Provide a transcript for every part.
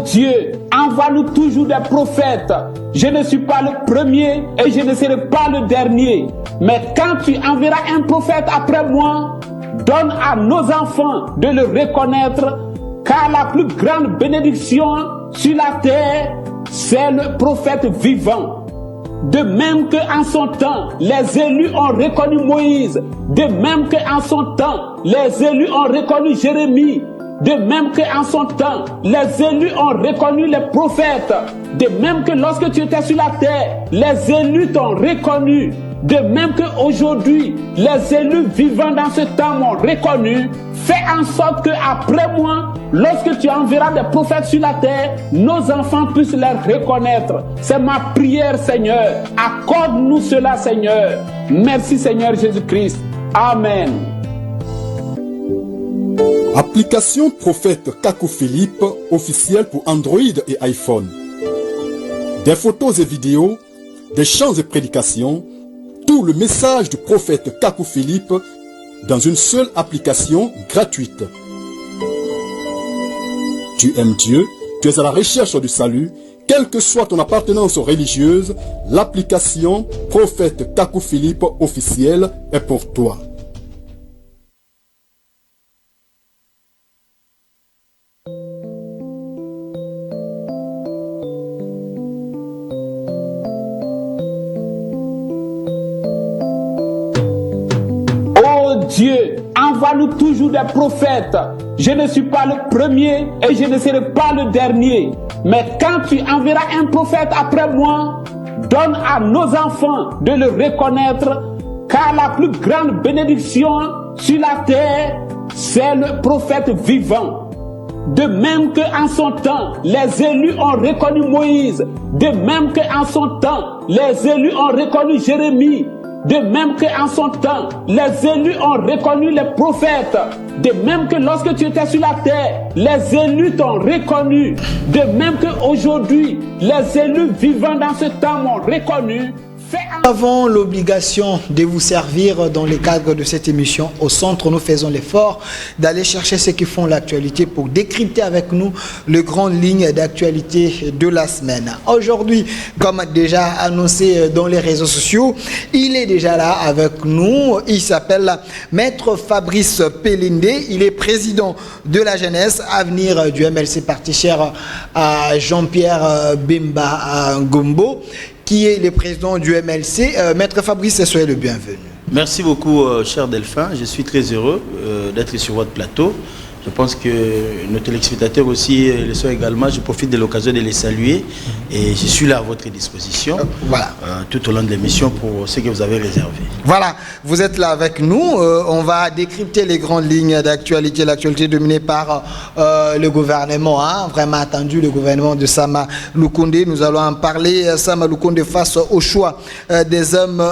Dieu, envoie-nous toujours des prophètes. Je ne suis pas le premier et je ne serai pas le dernier. Mais quand tu enverras un prophète après moi, donne à nos enfants de le reconnaître, car la plus grande bénédiction sur la terre, c'est le prophète vivant. De même qu'en son temps, les élus ont reconnu Moïse, de même qu'en son temps, les élus ont reconnu Jérémie, de même qu'en son temps, les élus ont reconnu les prophètes, de même que lorsque tu étais sur la terre, les élus t'ont reconnu, de même qu'aujourd'hui, les élus vivant dans ce temps m'ont reconnu. Fais en sorte qu'après moi, lorsque tu enverras des prophètes sur la terre, nos enfants puissent les reconnaître. C'est ma prière, Seigneur. Accorde-nous cela, Seigneur. Merci, Seigneur Jésus-Christ. Amen. Application Prophète Kakou Philippe, officielle pour Android et iPhone. Des photos et vidéos, des chants et prédications, tout le message du prophète Kakou Philippe dans une seule application gratuite. Tu aimes Dieu, tu es à la recherche du salut, quelle que soit ton appartenance religieuse, l'application Prophète Kakou Philippe officielle est pour toi. Dieu, envoie-nous toujours des prophètes. Je ne suis pas le premier et je ne serai pas le dernier. Mais quand tu enverras un prophète après moi, donne à nos enfants de le reconnaître, car la plus grande bénédiction sur la terre, c'est le prophète vivant. De même qu'en son temps, les élus ont reconnu Moïse, de même qu'en son temps, les élus ont reconnu Jérémie, de même qu'en son temps, les élus ont reconnu les prophètes. De même que lorsque tu étais sur la terre, les élus t'ont reconnu. De même qu'aujourd'hui, les élus vivant dans ce temps m'ont reconnu. Nous avons l'obligation de vous servir dans le cadre de cette émission. Au centre, nous faisons l'effort d'aller chercher ceux qui font l'actualité pour décrypter avec nous les grandes lignes d'actualité de la semaine. Aujourd'hui, comme déjà annoncé dans les réseaux sociaux, il est déjà là avec nous. Il s'appelle Maître Fabrice Pelinde. Il est président de la jeunesse Avenir du MLC, parti cher à Jean-Pierre Bemba Ngombo, qui est le président du MLC. Maître Fabrice, soyez le bienvenu. Merci beaucoup, cher Delphin. Je suis très heureux d'être sur votre plateau. Je pense que nos téléspectateurs aussi le sont également. Je profite de l'occasion de les saluer et je suis là à votre disposition tout au long de l'émission pour ce que vous avez réservé. Voilà, vous êtes là avec nous. On va décrypter les grandes lignes d'actualité. L'actualité dominée par le gouvernement, vraiment attendu, le gouvernement de Sama Lukonde. Nous allons en parler. Sama Lukonde face au choix des hommes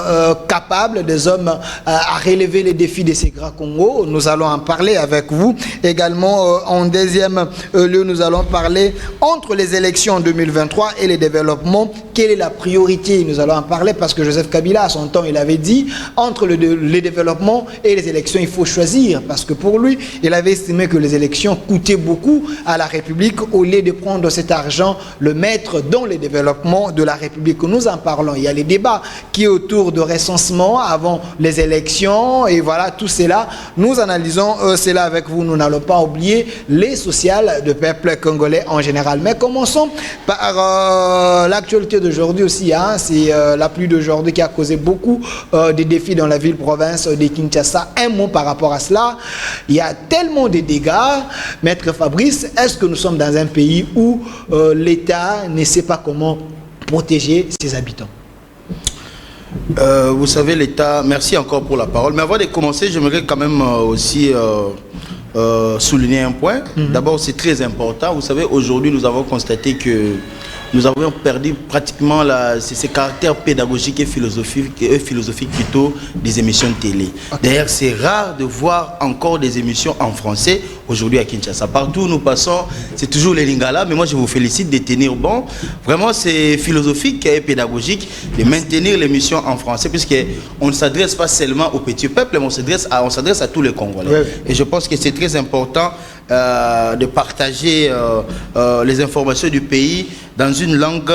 capables, des hommes à relever les défis de ces grands Congo. Nous allons en parler avec vous. Également, en deuxième lieu, nous allons parler entre les élections en 2023 et les développements. Quelle est la priorité? Nous allons en parler parce que Joseph Kabila, à son temps, il avait dit entre les développements et les élections, il faut choisir. Parce que pour lui, il avait estimé que les élections coûtaient beaucoup à la République. Au lieu de prendre cet argent, le mettre dans le développement de la République. Nous en parlons. Il y a les débats qui est autour de recensement avant les élections. Et voilà, tout cela, nous analysons cela avec vous. Nous n'allons pas oublier les sociales de peuple congolais en général. Mais commençons par l'actualité d'aujourd'hui aussi. C'est la pluie d'aujourd'hui qui a causé beaucoup de défis dans la ville-province de Kinshasa. Un mot par rapport à cela. Il y a tellement de dégâts. Maître Fabrice, est-ce que nous sommes dans un pays où l'État ne sait pas comment protéger ses habitants? Vous savez, l'État... Merci encore pour la parole. Mais avant de commencer, j'aimerais quand même aussi... souligner un point. D'abord, c'est très important. Vous savez, aujourd'hui, nous avons constaté que nous avons perdu pratiquement ces caractères pédagogiques et philosophiques plutôt des émissions de télé. D'ailleurs, c'est rare de voir encore des émissions en français aujourd'hui à Kinshasa. Partout où nous passons, c'est toujours les Lingala, mais moi je vous félicite de tenir bon. Vraiment, c'est philosophique et pédagogique de maintenir l'émission en français, puisqu'on ne s'adresse pas seulement au petit peuple, mais on s'adresse à tous les Congolais. Et je pense que c'est très important de partager les informations du pays dans une langue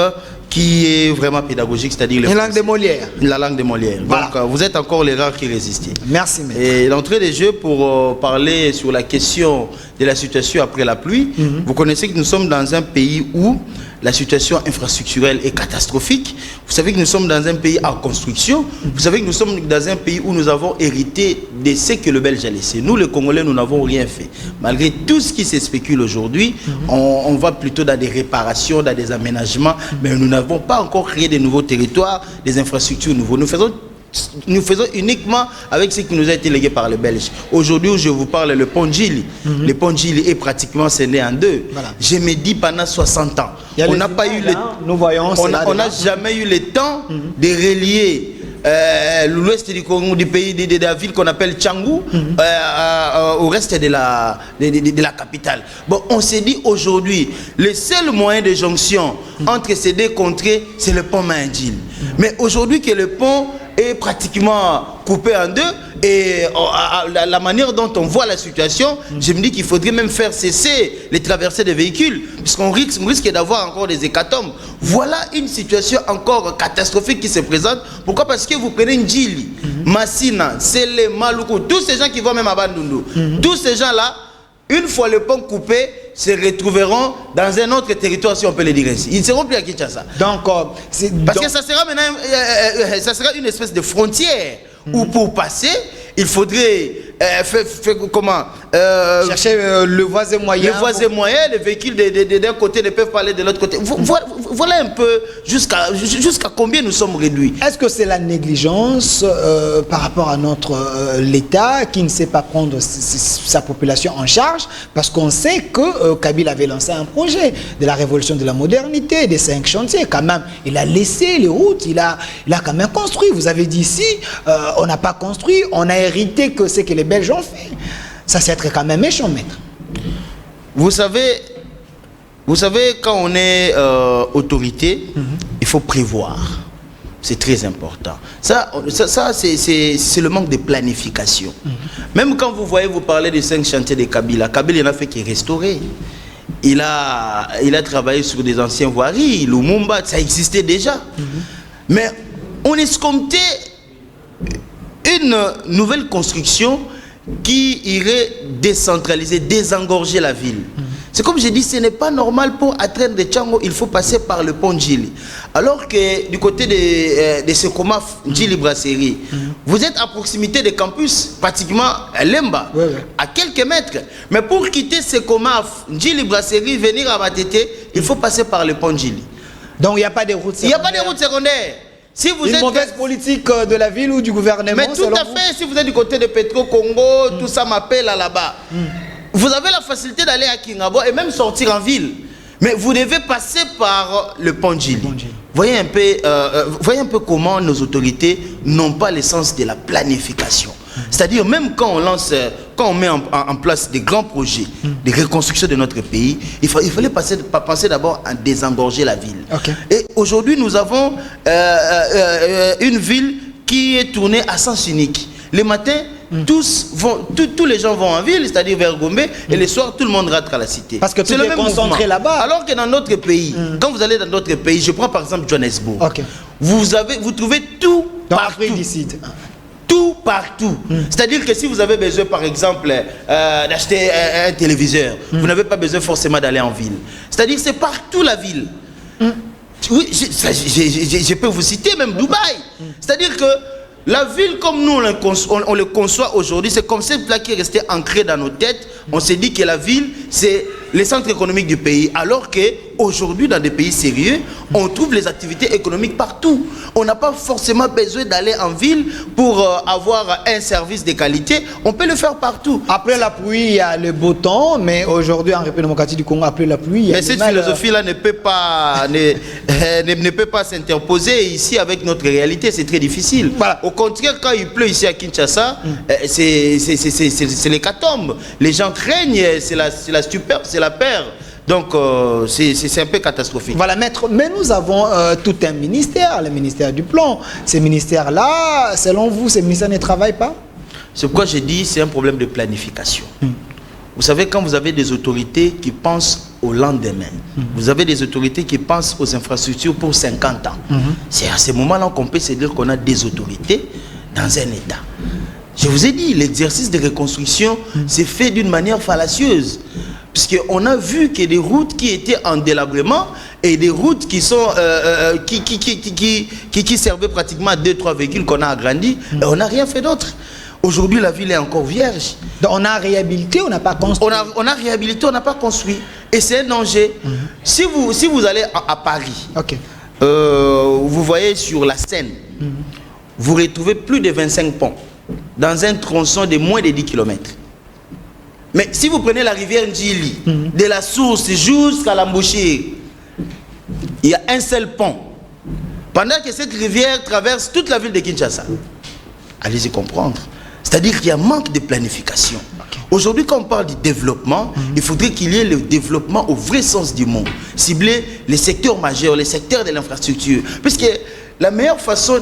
qui est vraiment pédagogique, c'est-à-dire une langue de Molière. La langue de Molière. Voilà. Donc, vous êtes encore les rares qui résistez. Merci, maître. Et l'entrée des jeux pour parler sur la question de la situation après la pluie, vous connaissez que nous sommes dans un pays où la situation infrastructurelle est catastrophique. Vous savez que nous sommes dans un pays en construction. Vous savez que nous sommes dans un pays où nous avons hérité de ce que le Belge a laissé. Nous, les Congolais, nous n'avons rien fait. Malgré tout ce qui se spécule aujourd'hui, on va plutôt dans des réparations, dans des aménagements, mais nous n'avons pas encore créé de nouveaux territoires, des infrastructures nouveaux. Nous faisons uniquement avec ce qui nous a été légué par les Belges. Aujourd'hui où je vous parle, le pont Djili. Le pont Djili est pratiquement scindé en deux. Voilà. Je me dis pendant 60 ans. On n'a pas eu nous voyons, on n'a jamais eu le temps de relier l'ouest du Congo, du pays de la ville qu'on appelle Tchangou, au reste de la capitale. Bon, on s'est dit aujourd'hui, le seul moyen de jonction entre ces deux contrées, c'est le pont Mandjil. Mais aujourd'hui que le pont est pratiquement coupé en deux, et la manière dont on voit la situation, je me dis qu'il faudrait même faire cesser les traversées des véhicules, puisqu'on risque d'avoir encore des hécatombes. Voilà une situation encore catastrophique qui se présente. Pourquoi? Parce que vous prenez Ndjili, Massina, Sele, Maluku, tous ces gens qui vont même à Bandundu, tous ces gens-là, une fois le pont coupé, se retrouveront dans un autre territoire, si on peut le dire ainsi. Ils ne seront plus à Kinshasa. Parce que ça sera maintenant ça sera une espèce de frontière où pour passer, il faudrait chercher le voisin moyen. Le voisin moyen, les véhicules d'un côté ne peuvent pas aller de l'autre côté. Voilà un peu jusqu'à combien nous sommes réduits. Est-ce que c'est la négligence par rapport à notre l'État qui ne sait pas prendre sa population en charge? Parce qu'on sait que Kabila avait lancé un projet de la révolution de la modernité, des 5 chantiers. Quand même, il a laissé les routes, il a quand même construit. Vous avez dit ici, on n'a pas construit, on a hérité que c'est que les Belges ont fait. Ça, c'est être quand même méchant, maître. Vous savez, quand on est autorité, il faut prévoir. C'est très important. Ça c'est le manque de planification. Même quand vous parlez des 5 chantiers de Kabila, Kabila n'a fait que restaurer. Il a travaillé sur des anciens voiries, Lumumba, ça existait déjà. Mais on escomptait une nouvelle construction qui irait décentraliser, désengorger la ville. C'est comme j'ai dit, ce n'est pas normal pour atteindre de Tchango, il faut passer par le pont Djili. Alors que du côté de Sekomaf, Djili Brasserie, vous êtes à proximité des campus, pratiquement à Lemba, à quelques mètres. Mais pour quitter Sekomaf, Djili Brasserie, venir à Matete, il faut passer par le pont Djili. Donc il n'y a pas de route secondaire. Il n'y a pas de route secondaire. Si vous êtes mauvaise politique de la ville ou du gouvernement. Mais tout à fait, si vous êtes du côté de Petro Congo, tout ça m'appelle là-bas. Vous avez la facilité d'aller à Kingabo et même sortir en ville. Mais vous devez passer par le pont Djili. Voyez un peu comment nos autorités n'ont pas le sens de la planification. C'est-à-dire même quand on met en place des grands projets de reconstruction de notre pays, il fallait penser d'abord à désengorger la ville. Et aujourd'hui, nous avons une ville qui est tournée à sens unique. Le matin, tous les gens vont en ville, c'est-à-dire vers Gombe, et le soir, tout le monde rentre à la cité. Parce que tout est concentré là-bas. Alors que dans notre pays, quand vous allez dans d'autres pays, je prends par exemple Johannesburg, vous trouvez tout partout. Tout partout. C'est-à-dire que si vous avez besoin, par exemple, d'acheter un téléviseur, vous n'avez pas besoin forcément d'aller en ville. C'est-à-dire c'est partout la ville. Oui, je peux vous citer même Dubaï. C'est-à-dire que la ville comme nous on le conçoit aujourd'hui, c'est comme ça qui est resté ancré dans nos têtes. On s'est dit que la ville, c'est le centre économique du pays. Alors qu'aujourd'hui, dans des pays sérieux, on trouve les activités économiques partout. On n'a pas forcément besoin d'aller en ville pour avoir un service de qualité. On peut le faire partout. Après la pluie, il y a le beau temps. Mais aujourd'hui, en République démocratique du Congo, après la pluie, il y a mais cette philosophie-là ne peut pas s'interposer ici avec notre réalité. C'est très difficile. Voilà. Au contraire, quand il pleut ici à Kinshasa, c'est l'hécatombe. Les gens craignent, c'est la stupeur, c'est la peur. Donc, c'est un peu catastrophique. Voilà, maître. Mais nous avons tout un ministère, le ministère du Plan. Ces ministères-là, selon vous, ces ministères ne travaillent pas? C'est pourquoi je dis c'est un problème de planification. Vous savez, quand vous avez des autorités qui pensent au lendemain, vous avez des autorités qui pensent aux infrastructures pour 50 ans. C'est à ce moment-là qu'on peut se dire qu'on a des autorités dans un État. Je vous ai dit, l'exercice de reconstruction s'est fait d'une manière fallacieuse. Puisqu'on a vu que des routes qui étaient en délabrement et des routes qui sont qui servaient pratiquement à 2-3 véhicules qu'on a agrandis, on n'a rien fait d'autre. Aujourd'hui, la ville est encore vierge. Donc on a réhabilité, on n'a pas construit. On a réhabilité, on n'a pas construit. Et c'est un danger. Si vous allez à Paris, vous voyez sur la Seine, vous retrouvez plus de 25 ponts dans un tronçon de moins de 10 km. Mais si vous prenez la rivière Ndjili, de la source jusqu'à l'embouchure, il y a un seul pont. Pendant que cette rivière traverse toute la ville de Kinshasa. Allez-y comprendre. C'est-à-dire qu'il y a un manque de planification. Aujourd'hui, quand on parle du développement, il faudrait qu'il y ait le développement au vrai sens du mot. Cibler les secteurs majeurs, les secteurs de l'infrastructure. Puisque la meilleure façon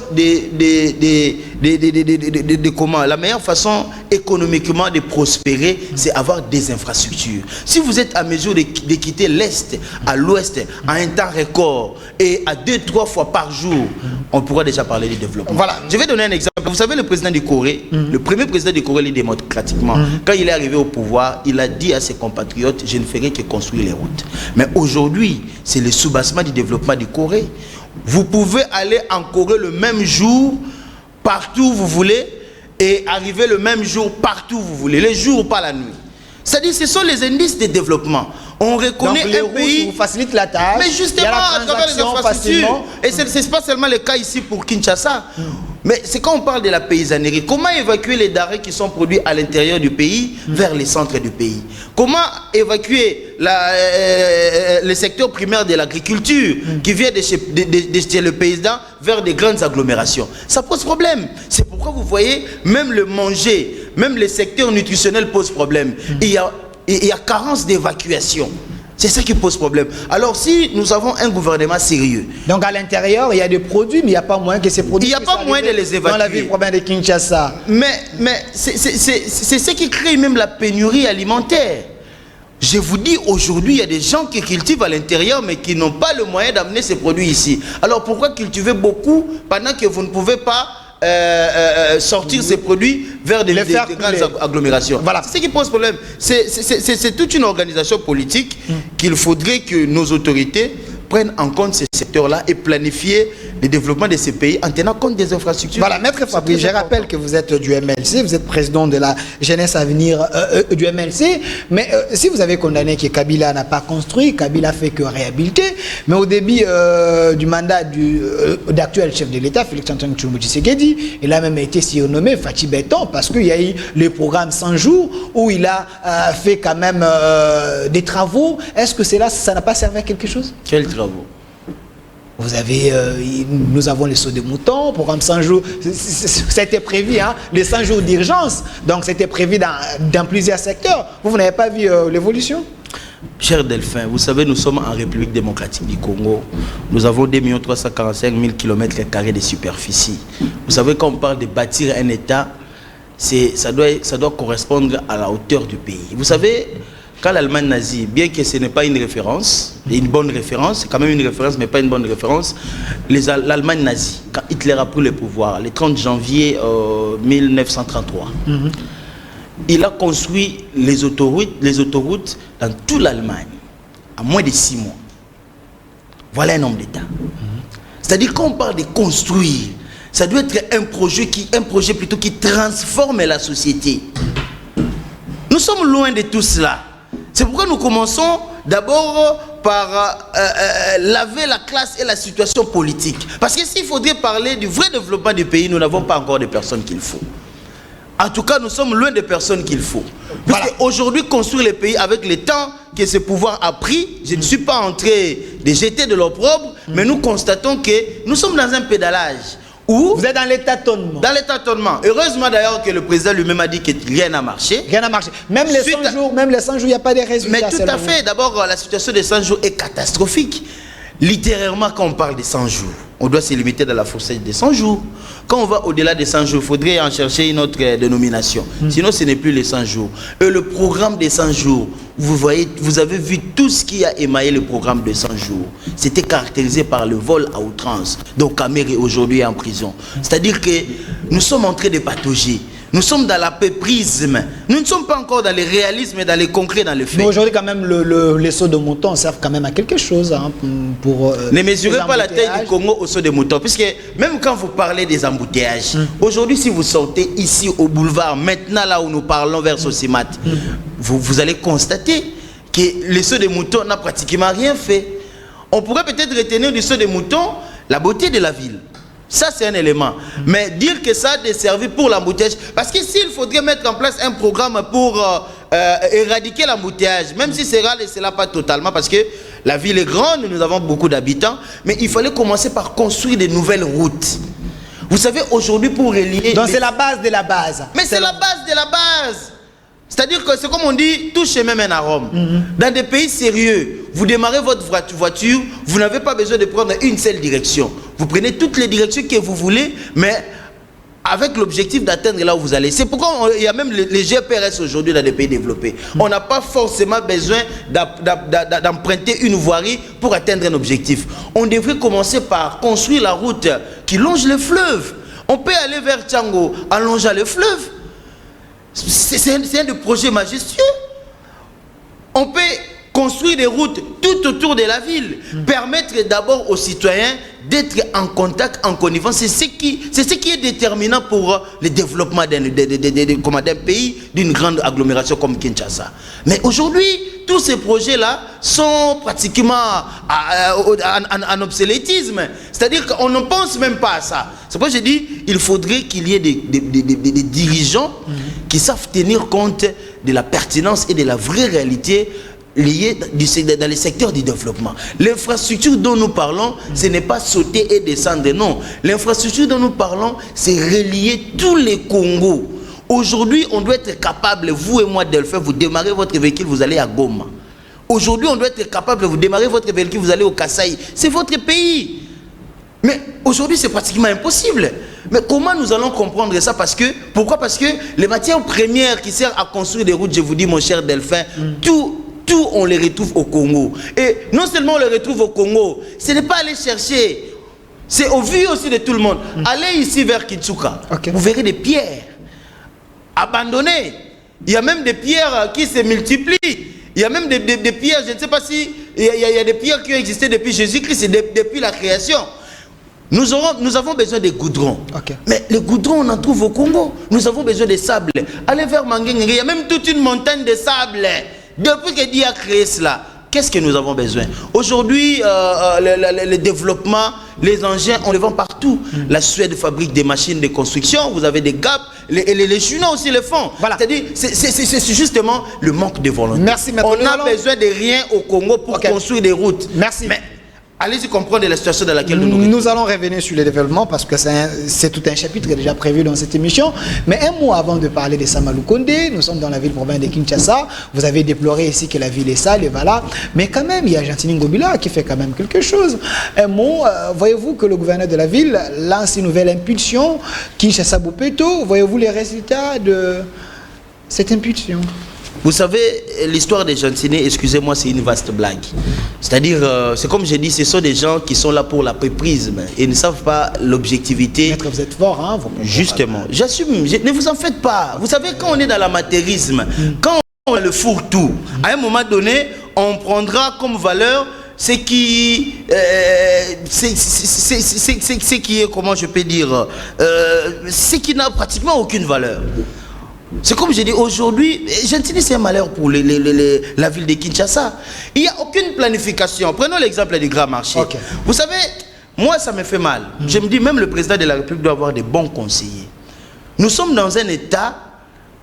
la meilleure façon économiquement de prospérer, c'est avoir des infrastructures. Si vous êtes à mesure de quitter l'Est à l'Ouest en un temps record et à 2-3 fois par jour, on pourra déjà parler de développement. Voilà. Je vais donner un exemple. Vous savez, le président du Corée, le premier président du Corée, démocratiquement, quand il est arrivé au pouvoir, il a dit à ses compatriotes, je ne ferai que construire les routes. Mais aujourd'hui, c'est le soubassement du développement du Corée. Vous pouvez aller en Corée le même jour, partout où vous voulez, et arriver le même jour, partout où vous voulez, le jour, pas la nuit. C'est-à-dire, ce sont les indices de développement. On reconnaît donc, les un pays... vous facilite la tâche. Mais justement, à travers les infrastructures. Et ce n'est pas seulement le cas ici pour Kinshasa. Mais c'est quand on parle de la paysannerie. Comment évacuer les denrées qui sont produits à l'intérieur du pays vers les centres du pays? Comment évacuer le secteur primaire de l'agriculture qui vient de chez le paysan vers des grandes agglomérations? Ça pose problème. C'est pourquoi vous voyez, même le manger, même le secteur nutritionnel pose problème. Il y a carence d'évacuation. C'est ça qui pose problème. Alors si nous avons un gouvernement sérieux... Donc à l'intérieur, il y a des produits, mais il n'y a pas moyen que ces produits... Il n'y a pas moyen de les évacuer. Dans la ville province de Kinshasa. Mais c'est ce qui crée même la pénurie alimentaire. Je vous dis, aujourd'hui, il y a des gens qui cultivent à l'intérieur, mais qui n'ont pas le moyen d'amener ces produits ici. Alors pourquoi cultiver beaucoup pendant que vous ne pouvez pas sortir ces produits vers des grandes agglomérations? Voilà. C'est ce qui pose problème. C'est toute une organisation politique qu'il faudrait que nos autorités prennent en compte ces secteurs-là et planifier le développement de ces pays en tenant compte des infrastructures. Voilà, Maître Fabrice, je rappelle que vous êtes du MLC, vous êtes président de la jeunesse à venir du MLC, mais si vous avez condamné que Kabila n'a pas construit, Kabila fait que réhabiliter, mais au début du mandat d'actuel chef de l'État, Félix-Antoine Tshisekedi, il a même été surnommé Fachi Béton parce qu'il y a eu le programme 100 jours où il a fait quand même des travaux. Est-ce que ça n'a pas servi à quelque chose? Quels travaux? Vous avez, nous avons les sauts de moutons, programme 100 jours, c'était prévu, hein, les 100 jours d'urgence, donc c'était prévu dans plusieurs secteurs. Vous n'avez pas vu l'évolution? Cher Delphin, vous savez, nous sommes en République démocratique du Congo. Nous avons 2 345 000 km² de superficie. Vous savez, quand on parle de bâtir un État, ça doit correspondre à la hauteur du pays. Vous savez, quand l'Allemagne nazie, bien que ce n'est pas une référence, une bonne référence, c'est quand même une référence, mais pas une bonne référence, l'Allemagne nazie, quand Hitler a pris le pouvoir, le 30 janvier 1933, il a construit les autoroutes dans toute l'Allemagne, en moins de 6 mois. Voilà un homme d'État. C'est-à-dire, quand on parle de construire, ça doit être un projet plutôt qui transforme la société. Nous sommes loin de tout cela. C'est pourquoi nous commençons d'abord par laver la classe et la situation politique. Parce que s'il faudrait parler du vrai développement du pays, nous n'avons pas encore de personnes qu'il faut. En tout cas, nous sommes loin des personnes qu'il faut. Parce qu'aujourd'hui, construire le pays avec le temps que ce pouvoir a pris, je ne suis pas en train de jeter de l'opprobre, mais nous constatons que nous sommes dans un pédalage. Où vous êtes dans l'état tâtonnement. Dans l'état tâtonnement. Heureusement d'ailleurs que le président lui-même a dit que rien n'a marché. Rien n'a marché. Même les 100 jours, il n'y a pas de résultats. Mais tout à fait. D'abord, la situation des 100 jours est catastrophique. littérairement, quand on parle de 100 jours, on doit se limiter dans la fourchette des 100 jours. Quand on va au-delà des 100 jours, il faudrait en chercher une autre dénomination. Sinon, ce n'est plus les 100 jours. Et le programme des 100 jours, vous voyez, vous avez vu tout ce qui a émaillé le programme de 100 jours. C'était caractérisé par le vol à outrance. Donc, Kamer est aujourd'hui en prison. C'est-à-dire que nous sommes en train de patauger. Nous sommes dans l'apéprisme. Nous ne sommes pas encore dans le réalisme et dans le concret, dans le fait. Mais aujourd'hui, quand même, les sauts de mouton servent quand même à quelque chose. Hein, pour, ne mesurez pas la taille du Congo au saut de mouton. Puisque même quand vous parlez des embouteillages, aujourd'hui, si vous sortez ici au boulevard, maintenant là où nous parlons vers Sosimat, vous allez constater que le saut de mouton n'a pratiquement rien fait. On pourrait peut-être retenir du saut de mouton la beauté de la ville. Ça, c'est un élément. Mais dire que ça a desservi pour l'embouteillage, parce qu'ici, il faudrait mettre en place un programme pour éradiquer l'embouteillage, même si cela pas totalement, parce que la ville est grande, nous avons beaucoup d'habitants, mais il fallait commencer par construire de nouvelles routes. Vous savez, aujourd'hui, pour relier... Donc, c'est la base de la base. Mais c'est la base de la base. C'est-à-dire que c'est comme on dit, tout chemin mène à Rome. Dans des pays sérieux, vous démarrez votre voiture, vous n'avez pas besoin de prendre une seule direction. Vous prenez toutes les directions que vous voulez, mais avec l'objectif d'atteindre là où vous allez. C'est pourquoi il y a même les GPRS aujourd'hui dans des pays développés. On n'a pas forcément besoin d'emprunter une voirie pour atteindre un objectif. On devrait commencer par construire la route qui longe le fleuve. On peut aller vers Tchango en longeant le fleuve. C'est un des projets majestueux. On peut construire des routes tout autour de la ville, permettre d'abord aux citoyens d'être en contact, en connivence. C'est ce qui est déterminant pour le développement d'un pays, d'une grande agglomération comme Kinshasa. Mais aujourd'hui, tous ces projets-là sont pratiquement en obsolétisme. C'est-à-dire qu'on ne pense même pas à ça. C'est pourquoi j'ai dit il faudrait qu'il y ait des dirigeants qui savent tenir compte de la pertinence et de la vraie réalité liées dans les secteurs du développement. L'infrastructure dont nous parlons, ce n'est pas sauter et descendre, non. L'infrastructure dont nous parlons, c'est relier tous les Congos. Aujourd'hui, on doit être capable, vous et moi, Delphin, vous démarrez votre véhicule, vous allez à Goma. Aujourd'hui, on doit être capable, vous démarrez votre véhicule, vous allez au Kasaï. C'est votre pays. Mais aujourd'hui, c'est pratiquement impossible. Mais comment nous allons comprendre ça? Pourquoi? Parce que les matières premières qui servent à construire des routes, je vous dis, mon cher Delphin, tout on les retrouve au Congo. Et non seulement on les retrouve au Congo, ce n'est pas aller chercher, c'est au vu aussi de tout le monde. Allez ici vers Kitsuka, vous verrez des pierres abandonnées. Il y a même des pierres qui se multiplient. Il y a même des pierres, je ne sais pas si il y a des pierres qui ont existé depuis Jésus-Christ, depuis la création. Nous avons besoin de goudrons. Mais les goudrons, on en trouve au Congo. Nous avons besoin de sable. Allez vers Mangengenge, il y a même toute une montagne de sable. Depuis que Dieu a créé cela, qu'est-ce que nous avons besoin? Aujourd'hui, le développement, les engins, on les vend partout. La Suède fabrique des machines de construction, vous avez des GAP, les Chinois aussi le font. Voilà. C'est-à-dire, c'est justement le manque de volonté. Merci, on a besoin de rien au Congo pour construire des routes. Merci. Mais allez-y comprendre la situation dans laquelle nous allons revenir sur le développement parce que c'est tout un chapitre déjà prévu dans cette émission. Mais un mot avant de parler de Sama Lukonde, nous sommes dans la ville province de Kinshasa. Vous avez déploré ici que la ville est sale et voilà. Mais quand même, il y a Gentini Ngobila qui fait quand même quelque chose. Un mot, voyez-vous que le gouverneur de la ville lance une nouvelle impulsion, Kinshasa Boupeto. Voyez-vous les résultats de cette impulsion? Vous savez, l'histoire des Gentini, excusez-moi, c'est une vaste blague. C'est-à-dire, c'est comme j'ai dit, ce sont des gens qui sont là pour la péprisme et ne savent pas l'objectivité. Maître, vous êtes fort, hein? Justement, j'assume, ne vous en faites pas. Vous savez, quand on est dans l'amateurisme, quand on le fourre tout, à un moment donné, on prendra comme valeur ce qui est, comment je peux dire, ce qui n'a pratiquement aucune valeur. C'est comme je dis aujourd'hui, Gentini c'est un malheur pour la ville de Kinshasa. Il n'y a aucune planification. Prenons l'exemple du Grand Marché. Vous savez, moi ça me fait mal. Je me dis même le président de la République doit avoir des bons conseillers. Nous sommes dans un état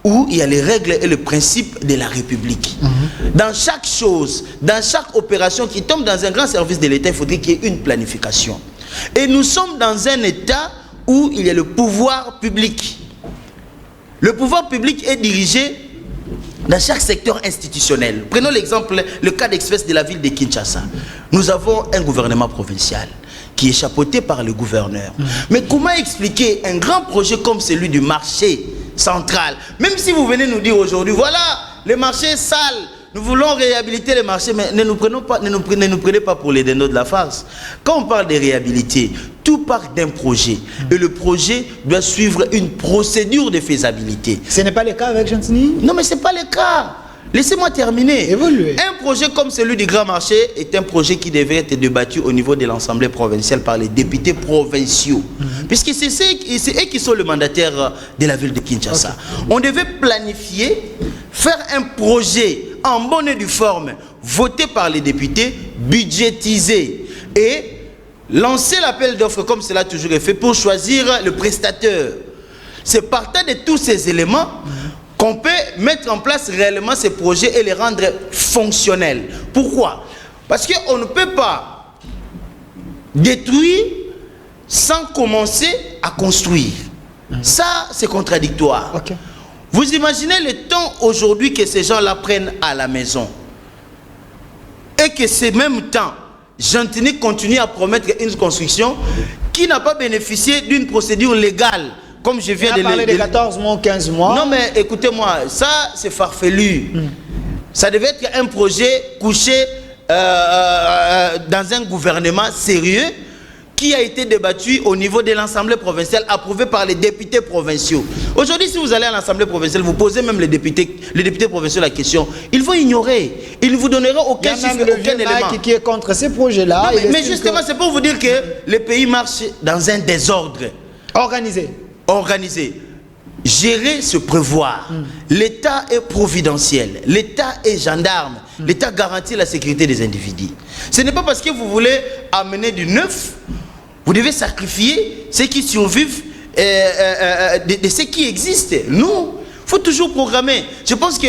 où il y a les règles et les principes de la République. Dans chaque chose, dans chaque opération qui tombe dans un grand service de l'État, il faudrait qu'il y ait une planification. Et nous sommes dans un état où il y a le pouvoir public. Le pouvoir public est dirigé dans chaque secteur institutionnel. Prenons l'exemple, le cas d'express de la ville de Kinshasa. Nous avons un gouvernement provincial qui est chapeauté par le gouverneur. Mais comment expliquer un grand projet comme celui du marché central? Même si vous venez nous dire aujourd'hui, voilà, les marchés sales, nous voulons réhabiliter les marchés, mais ne nous prenez pas pour les dénots de la farce. Quand on parle de réhabiliter, tout part d'un projet. Et le projet doit suivre une procédure de faisabilité. Ce n'est pas le cas avec Gentini? Non, mais ce n'est pas le cas. Laissez-moi terminer. Évoluer. Un projet comme celui du Grand Marché est un projet qui devait être débattu au niveau de l'Assemblée provinciale par les députés provinciaux. Puisque c'est eux qui sont le mandataire de la ville de Kinshasa. Okay. On devait planifier, faire un projet en bonne et due forme, voté par les députés, budgétisé et lancer l'appel d'offres comme cela a toujours été fait pour choisir le prestataire. C'est partant de tous ces éléments qu'on peut mettre en place réellement ces projets et les rendre fonctionnels. Pourquoi? Parce qu'on ne peut pas détruire sans commencer à construire. Ça, c'est contradictoire. Okay. Vous imaginez le temps aujourd'hui que ces gens-là prennent à la maison. Et que ces mêmes temps, Gentini continue à promettre une construction qui n'a pas bénéficié d'une procédure légale. Comme je viens de parler de 14 mois, 15 mois. Non mais écoutez-moi, ça c'est farfelu. Ça devait être un projet couché dans un gouvernement sérieux qui a été débattu au niveau de l'Assemblée provinciale, approuvé par les députés provinciaux. Aujourd'hui, si vous allez à l'Assemblée provinciale, vous posez même les députés provinciaux la question, ils vont ignorer. Ils ne vous donneront aucun chiffre, aucun élément. Qui est contre ces projets-là. Mais justement, c'est pour vous dire que le pays marche dans un désordre. Organisé. Gérer, se prévoir. L'État est providentiel. L'État est gendarme. L'État garantit la sécurité des individus. Ce n'est pas parce que vous voulez amener du neuf, vous devez sacrifier ceux qui survivent de ceux qui existent. Non, il faut toujours programmer. Je pense que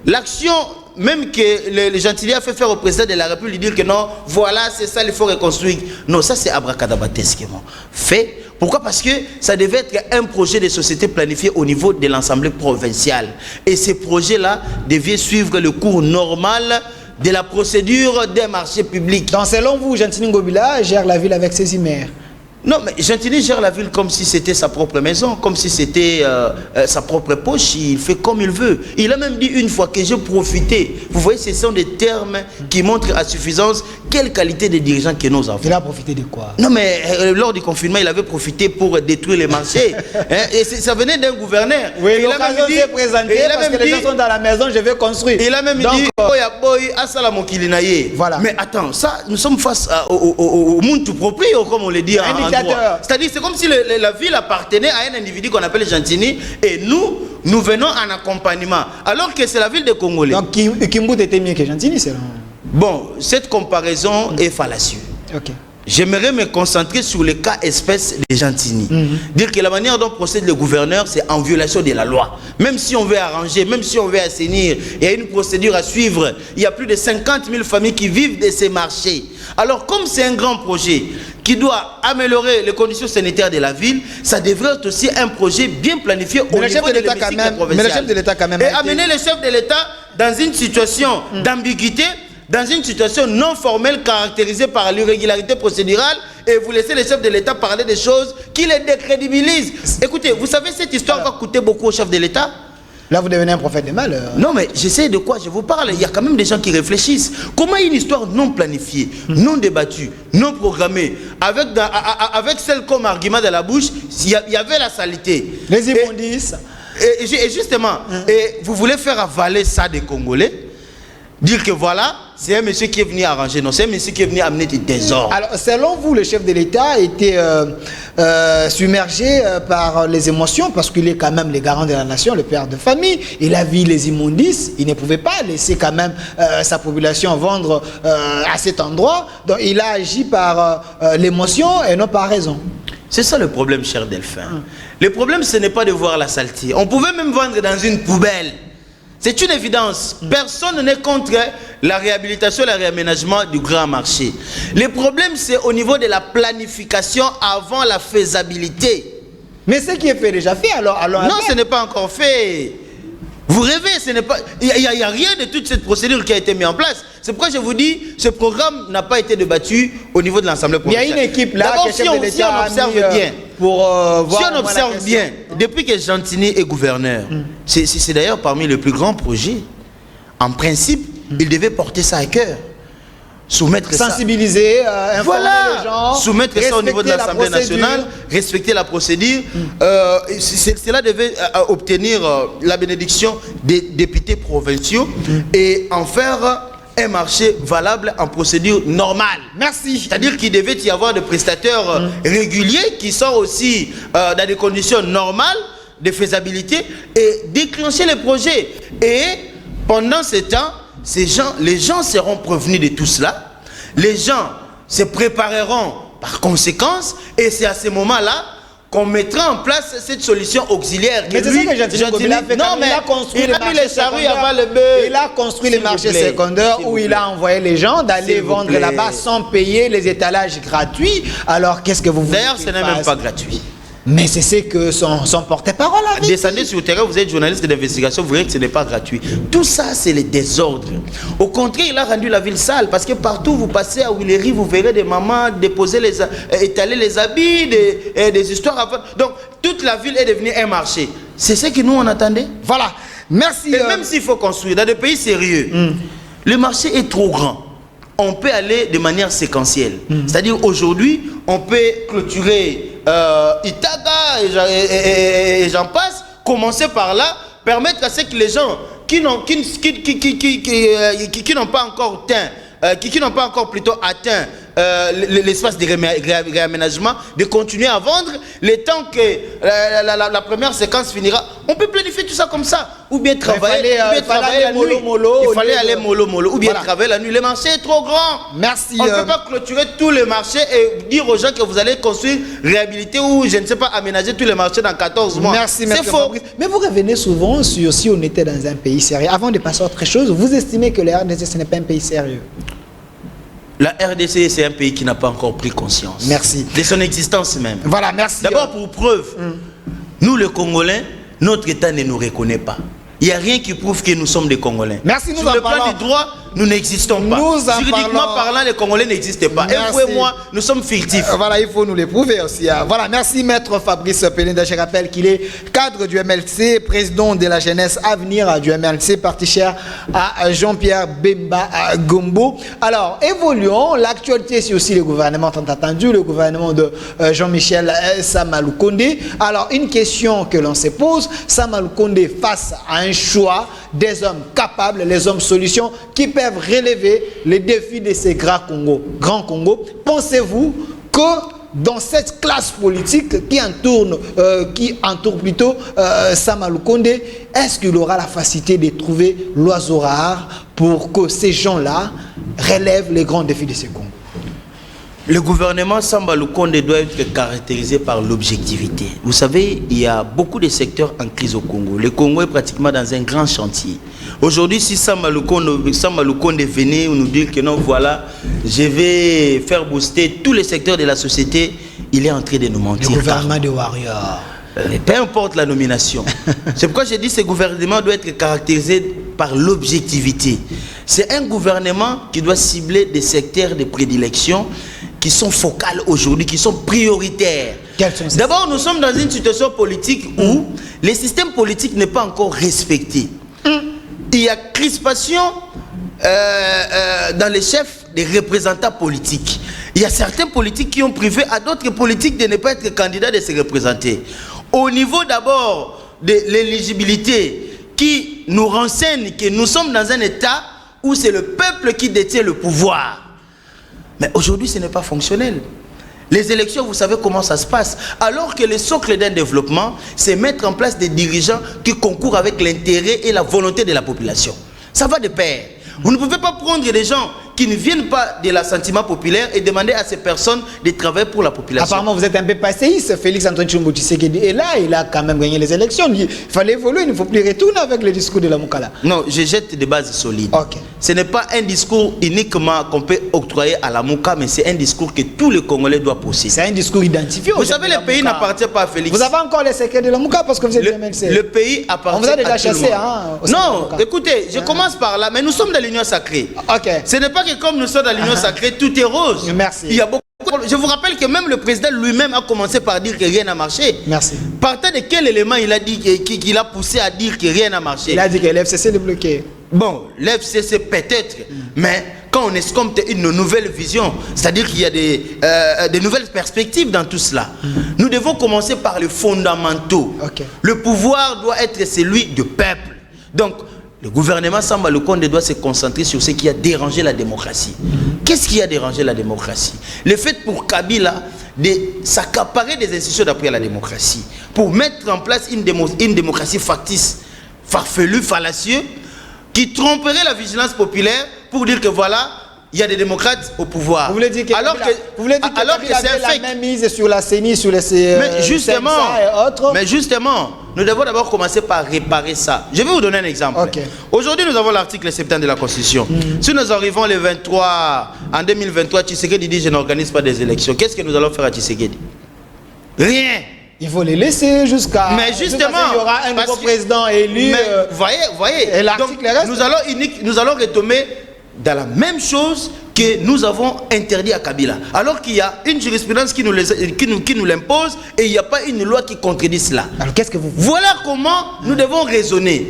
l'action, même que le Gentili a fait faire au président de la République, dire que non, voilà, c'est ça, il faut reconstruire. Non, ça c'est abracadabatesquement fait. Pourquoi? Parce que ça devait être un projet de société planifié au niveau de l'Assemblée provinciale. Et ces projets-là devaient suivre le cours normal de la procédure des marchés publics. Donc selon vous, Gentini Ngobila gère la ville avec ses imères? Non, mais Gentini gère la ville comme si c'était sa propre maison, comme si c'était sa propre poche. Il fait comme il veut. Il a même dit une fois que j'ai profité. Vous voyez, ce sont des termes qui montrent à suffisance quelle qualité de dirigeants que nous avons. Il a profité de quoi? Non, mais lors du confinement, il avait profité pour détruire les marchés. Et ça venait d'un gouverneur. Oui, l'occasion s'est présentée parce que les gens sont dans la maison, je vais construire. Il a même dit, voilà. Mais attends, ça, nous sommes face au monde tout proprio, comme on le dit en c'est-à-dire, c'est comme si la ville appartenait à un individu qu'on appelle Gentini et nous venons en accompagnement. Alors que c'est la ville de Congolais. Donc, Kimbout était mieux que Gentini, c'est là. Bon, cette comparaison est fallacieuse. Ok. J'aimerais me concentrer sur le cas espèce de Gentini. Dire que la manière dont procède le gouverneur, c'est en violation de la loi. Même si on veut arranger, même si on veut assainir, il y a une procédure à suivre. Il y a plus de 50 000 familles qui vivent de ces marchés. Alors, comme c'est un grand projet qui doit améliorer les conditions sanitaires de la ville, ça devrait être aussi un projet bien planifié au niveau de l'hémicycle provincial. Mais le chef de l'État quand même. Et amener le chef de l'État dans une situation d'ambiguïté, dans une situation non formelle caractérisée par l'irrégularité procédurale, et vous laissez le chef de l'État parler des choses qui les décrédibilisent. Écoutez, vous savez, cette histoire va coûter beaucoup au chef de l'État. Là, vous devenez un prophète de malheur. Non, mais je sais de quoi je vous parle. Il y a quand même des gens qui réfléchissent. Comment une histoire non planifiée, non débattue, non programmée, avec celle comme argument dans la bouche, il y avait la saleté. Les immondices. Et justement, et vous voulez faire avaler ça des Congolais, dire que voilà, c'est un monsieur qui est venu arranger. Non, c'est un monsieur qui est venu amener des désordres. Alors, selon vous, le chef de l'État était submergé par les émotions parce qu'il est quand même le garant de la nation, le père de famille. Il a vu les immondices. Il ne pouvait pas laisser quand même sa population vendre à cet endroit. Donc, il a agi par l'émotion et non par raison. C'est ça le problème, cher Delphin. Le problème, ce n'est pas de voir la saleté. On pouvait même vendre dans une poubelle. C'est une évidence. Personne n'est contre la réhabilitation et le réaménagement du grand marché. Le problème, c'est au niveau de la planification avant la faisabilité. Mais ce qui est fait déjà fait, alors non, ce n'est pas encore fait. Vous rêvez, ce n'est pas. Il n'y a rien de toute cette procédure qui a été mise en place. C'est pourquoi je vous dis, ce programme n'a pas été débattu au niveau de l'Assemblée provinciale. Il y a une équipe là, si on observe bien, pour voir. Si on observe bien, depuis que Gentini est gouverneur, c'est d'ailleurs parmi les plus grands projets. En principe, il devait porter ça à cœur. Soumettre sensibiliser, informer les gens, soumettre ça au niveau de l'Assemblée nationale, respecter la procédure. Cela devait obtenir la bénédiction des députés provinciaux et en faire un marché valable en procédure normale. Merci. C'est-à-dire qu'il devait y avoir des prestataires réguliers qui sont aussi dans des conditions normales de faisabilité et déclencher les projets. Et pendant ce temps, les gens seront prévenus de tout cela. Les gens se prépareront par conséquence et c'est à ce moment-là qu'on mettra en place cette solution auxiliaire. Mais c'est ça que Gentini a fait. Non, mais il a construit les marchés secondaires. Il a construit les marchés secondaires où il a envoyé les gens d'aller vendre là-bas sans payer les étalages gratuits. Alors qu'est-ce que vous voulez? D'ailleurs, ce n'est même pas gratuit. Mais c'est ce que son porte-parole a dit. Descendez sur le terrain, vous êtes journaliste d'investigation, vous verrez que ce n'est pas gratuit. Tout ça, c'est le désordre. Au contraire, il a rendu la ville sale parce que partout vous passez à Willery, vous verrez des mamans étaler les habits, des histoires à faire. Donc, toute la ville est devenue un marché. C'est ce que nous, on attendait. Voilà. Merci. Et même s'il faut construire dans des pays sérieux, le marché est trop grand. On peut aller de manière séquentielle. C'est-à-dire, aujourd'hui, on peut clôturer Itaga et j'en passe, commencer par là, permettre à ce que les gens qui n'ont pas encore atteint l'espace de réaménagement, de continuer à vendre, le temps que la première séquence finira. On peut planifier tout ça comme ça. Ou bien travailler la nuit. Il fallait aller mollo. Ou bien travailler la nuit. Le marché est trop grand. Merci. On ne peut pas clôturer tous les marchés et dire aux gens que vous allez construire, réhabiliter ou je ne sais pas, aménager tous les marchés dans 14 mois. Merci, c'est faux. Fabrice. Mais vous revenez souvent sur si on était dans un pays sérieux. Avant de passer à autre chose, vous estimez que la RDC, ce n'est pas un pays sérieux? La RDC, c'est un pays qui n'a pas encore pris conscience. Merci. De son existence même. Voilà, merci. D'abord, pour preuve, nous, les Congolais, notre État ne nous reconnaît pas. Il n'y a rien qui prouve que nous sommes des Congolais. Merci, sur le plan du droit, nous n'existons pas. Juridiquement parlant, les Congolais n'existent pas. Et vous et moi, nous sommes fictifs. Voilà, il faut nous les prouver aussi. Voilà, merci Maître Fabrice Pelinda. Je rappelle qu'il est cadre du MLC, président de la jeunesse Avenir du MLC, parti cher à Jean-Pierre Bemba Gombo. Alors, évoluons. L'actualité, c'est aussi le gouvernement tant attendu, le gouvernement de Jean-Michel Sama Lukonde. Alors, une question que l'on se pose, Sama Lukonde face à un choix des hommes capables, les hommes solutions qui peuvent relever les défis de ces grands Congo. Pensez-vous que dans cette classe politique qui entoure plutôt Sama Lukonde, est-ce qu'il aura la facilité de trouver l'oiseau rare pour que ces gens-là relèvent les grands défis de ce Congo? Le gouvernement Sama Lukonde doit être caractérisé par l'objectivité. Vous savez, il y a beaucoup de secteurs en crise au Congo. Le Congo est pratiquement dans un grand chantier. Aujourd'hui, si Sama Lukonde venait nous dire que non, voilà, je vais faire booster tous les secteurs de la société, il est en train de nous mentir. Le gouvernement de Warrior. Peu importe la nomination. C'est pourquoi j'ai dit que ce gouvernement doit être caractérisé par l'objectivité. C'est un gouvernement qui doit cibler des secteurs de prédilection qui sont focales aujourd'hui, qui sont prioritaires. D'abord, nous sommes dans une situation politique où le système politique n'est pas encore respecté. Il y a crispation dans les chefs des représentants politiques. Il y a certains politiques qui ont privé à d'autres politiques de ne pas être candidats de se représenter. Au niveau d'abord de l'éligibilité qui nous renseigne que nous sommes dans un état où c'est le peuple qui détient le pouvoir. Mais aujourd'hui, ce n'est pas fonctionnel. Les élections, vous savez comment ça se passe. Alors que le socle d'un développement, c'est mettre en place des dirigeants qui concourent avec l'intérêt et la volonté de la population. Ça va de pair. Vous ne pouvez pas prendre des gens qui ne viennent pas de l'assentiment populaire et demander à ces personnes de travailler pour la population. Apparemment, vous êtes un peu passéiste. Félix Antoine Tshilombo Tshisekedi est là, il a quand même gagné les élections. Il fallait évoluer, il ne faut plus retourner avec le discours de la Moukala. Non, je jette des bases solides. Ok. Ce n'est pas un discours uniquement qu'on peut octroyer à la Mouka, mais c'est un discours que tous les Congolais doivent posséder. C'est un discours identifié. Vous savez, le pays n'appartient pas à Félix. Vous avez encore les secrets de la Mouka parce que vous êtes du MLC. Le pays appartient à On vous a déjà tout le chassé, monde. hein, Non, écoutez, je commence par là, mais nous sommes dans l'union sacrée. Ok. Ce n'est pas que comme nous sommes dans l'union sacrée, tout est rose. Merci. Il y a beaucoup. Je vous rappelle que même le président lui-même a commencé par dire que rien n'a marché. Merci. Partant de quel élément il a dit qu'il a poussé à dire que rien n'a marché? Il a dit que l'FCC est bloqué. Bon, l'FCC peut-être, mais quand on escompte une nouvelle vision, c'est-à-dire qu'il y a des nouvelles perspectives dans tout cela, nous devons commencer par les fondamentaux. Ok. Le pouvoir doit être celui du peuple. Donc, le gouvernement Samba Lukonde doit se concentrer sur ce qui a dérangé la démocratie. Qu'est-ce qui a dérangé la démocratie? Le fait pour Kabila de s'accaparer des institutions d'appui à la démocratie, pour mettre en place une démocratie factice, farfelue, fallacieux, qui tromperait la vigilance populaire pour dire que voilà, il y a des démocrates au pouvoir. Vous voulez dire que alors que c'est un fake. la même mise sur la CENI, sur les Mais justement, et autres. mais justement, nous devons d'abord commencer par réparer ça. Je vais vous donner un exemple. Okay. Aujourd'hui, nous avons l'article 70 de la Constitution. Si nous arrivons le 23, en 2023, Tshisekedi dit je n'organise pas des élections. Qu'est-ce que nous allons faire à Tshisekedi? Rien. Il faut les laisser jusqu'à... Mais justement, il y aura un nouveau président élu. Mais voyez. Et l'article reste. Nous allons retomber dans la même chose que nous avons interdit à Kabila. Alors qu'il y a une jurisprudence qui nous l'impose et il n'y a pas une loi qui contredit cela. Alors qu'est-ce que vous... Voilà comment nous devons raisonner.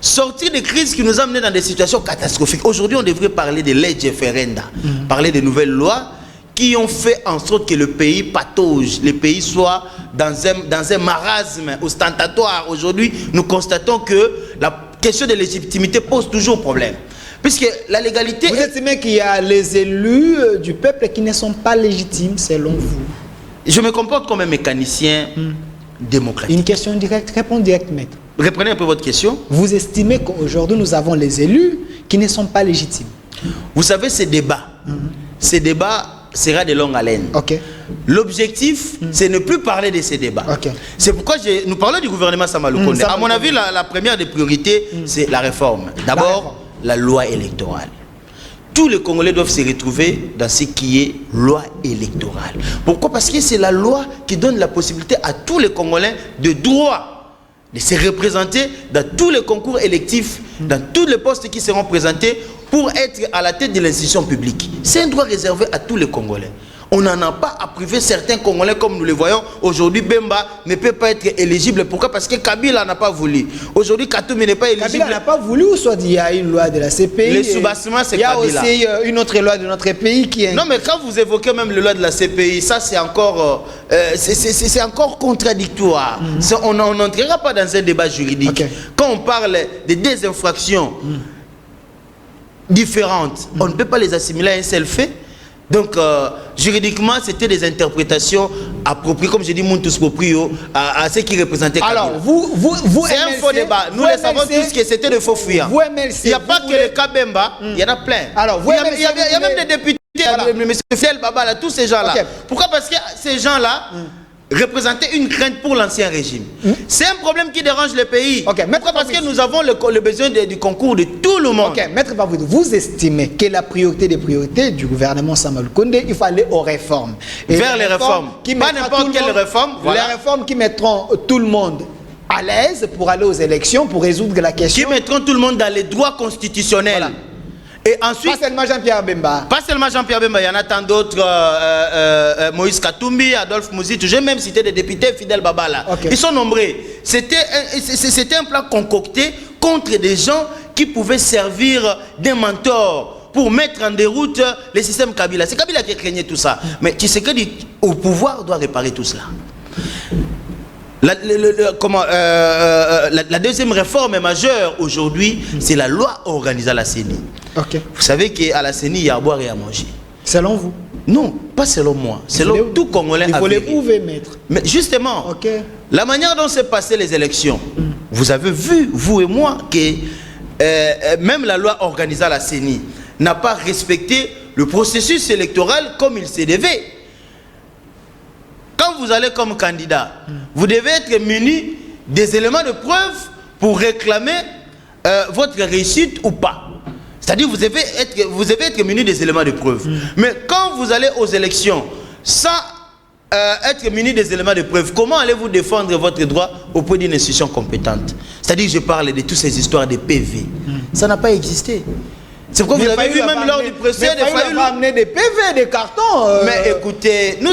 Sortir des crises qui nous ont amenés dans des situations catastrophiques. Aujourd'hui, on devrait parler de legge ferenda, parler des nouvelles lois qui ont fait en sorte que le pays patauge, le pays soit dans un marasme ostentatoire. Aujourd'hui, nous constatons que la question de légitimité pose toujours problème. Puisque la légalité... Vous estimez qu'il y a les élus du peuple qui ne sont pas légitimes selon vous? Je me comporte comme un mécanicien démocratique. Une question directe, réponse directe, maître. Reprenez un peu votre question. Vous estimez qu'aujourd'hui nous avons les élus qui ne sont pas légitimes? Vous savez, ces débats sera de longue haleine. Ok. L'objectif, c'est ne plus parler de ces débats. Ok. C'est pourquoi nous parlons du gouvernement Samba Lukonde. À mon avis, la première des priorités, c'est la réforme. D'abord, la loi électorale. Tous les Congolais doivent se retrouver dans ce qui est loi électorale. Pourquoi? Parce que c'est la loi qui donne la possibilité à tous les Congolais de droit de se représenter dans tous les concours électifs, dans tous les postes qui seront présentés pour être à la tête de l'institution publique. C'est un droit réservé à tous les Congolais. On n'en a pas à priver certains Congolais comme nous le voyons. Aujourd'hui, Bemba ne peut pas être éligible. Pourquoi? Parce que Kabila n'a pas voulu. Aujourd'hui, Katoumi n'est pas éligible. Kabila n'a pas voulu ou soit il y a une loi de la CPI. Le soubassement, c'est Kabila. Il y a aussi une autre loi de notre pays qui est... Non, mais quand vous évoquez même le loi de la CPI, ça c'est encore, c'est encore contradictoire. On n'entrera pas dans un débat juridique. Okay. Quand on parle de des infractions différentes, on ne peut pas les assimiler à un seul fait. Donc, juridiquement, c'était des interprétations appropriées, comme je dis, Montus Proprio, à ce qui représentait Kabila. Alors, vous c'est un faux débat. Nous le savons tous que c'était de faux fuyants. Il n'y a pas que le Kabemba, il y en a plein. Alors, il y a même des députés, voilà. M. Fiel Babala, tous ces gens-là. Okay. Pourquoi? Parce que ces gens-là représentaient une crainte pour l'ancien régime. C'est un problème qui dérange le pays. Okay. Pourquoi? Parce que nous avons le besoin du concours de tout le monde. Ok, Maître Bavoudou, vous estimez que la priorité des priorités du gouvernement Samba Lukonde, il faut aller aux réformes. Et vers les réformes. Pas n'importe quelle réforme. Voilà. Les réformes qui mettront tout le monde à l'aise pour aller aux élections, pour résoudre la question. Qui mettront tout le monde dans les droits constitutionnels. Voilà. Et ensuite, pas seulement Jean-Pierre Bemba. Pas seulement Jean-Pierre Bemba, il y en a tant d'autres, Moïse Katumbi, Adolphe Mouzit, j'ai même cité des députés, Fidel Babala. Okay. Ils sont nombreux. C'était un plan concocté contre des gens qui pouvaient servir des mentors pour mettre en déroute le système Kabila. C'est Kabila qui craignait tout ça. Mais Tshisekedi, au pouvoir, doit réparer tout cela. La deuxième réforme majeure aujourd'hui, c'est la loi organisant la CENI. Okay. Vous savez qu'à la CENI, il y a à boire et à manger. Selon vous? Non, pas selon moi. Selon tout Congolais. Il faut les prouver, maître. Mais justement, la manière dont s'est passées les élections, vous avez vu, vous et moi, que même la loi organisant la CENI, n'a pas respecté le processus électoral comme il se devait. Quand vous allez comme candidat, vous devez être muni des éléments de preuve pour réclamer votre réussite ou pas. C'est-à-dire vous devez être muni des éléments de preuve. Mais quand vous allez aux élections sans être muni des éléments de preuve, comment allez-vous défendre votre droit auprès d'une institution compétente? C'est-à-dire, je parle de toutes ces histoires de PV. Ça n'a pas existé. C'est pourquoi vous avez vu même lors du procès de Fayoulou va amener des PV, des cartons. Mais écoutez, nous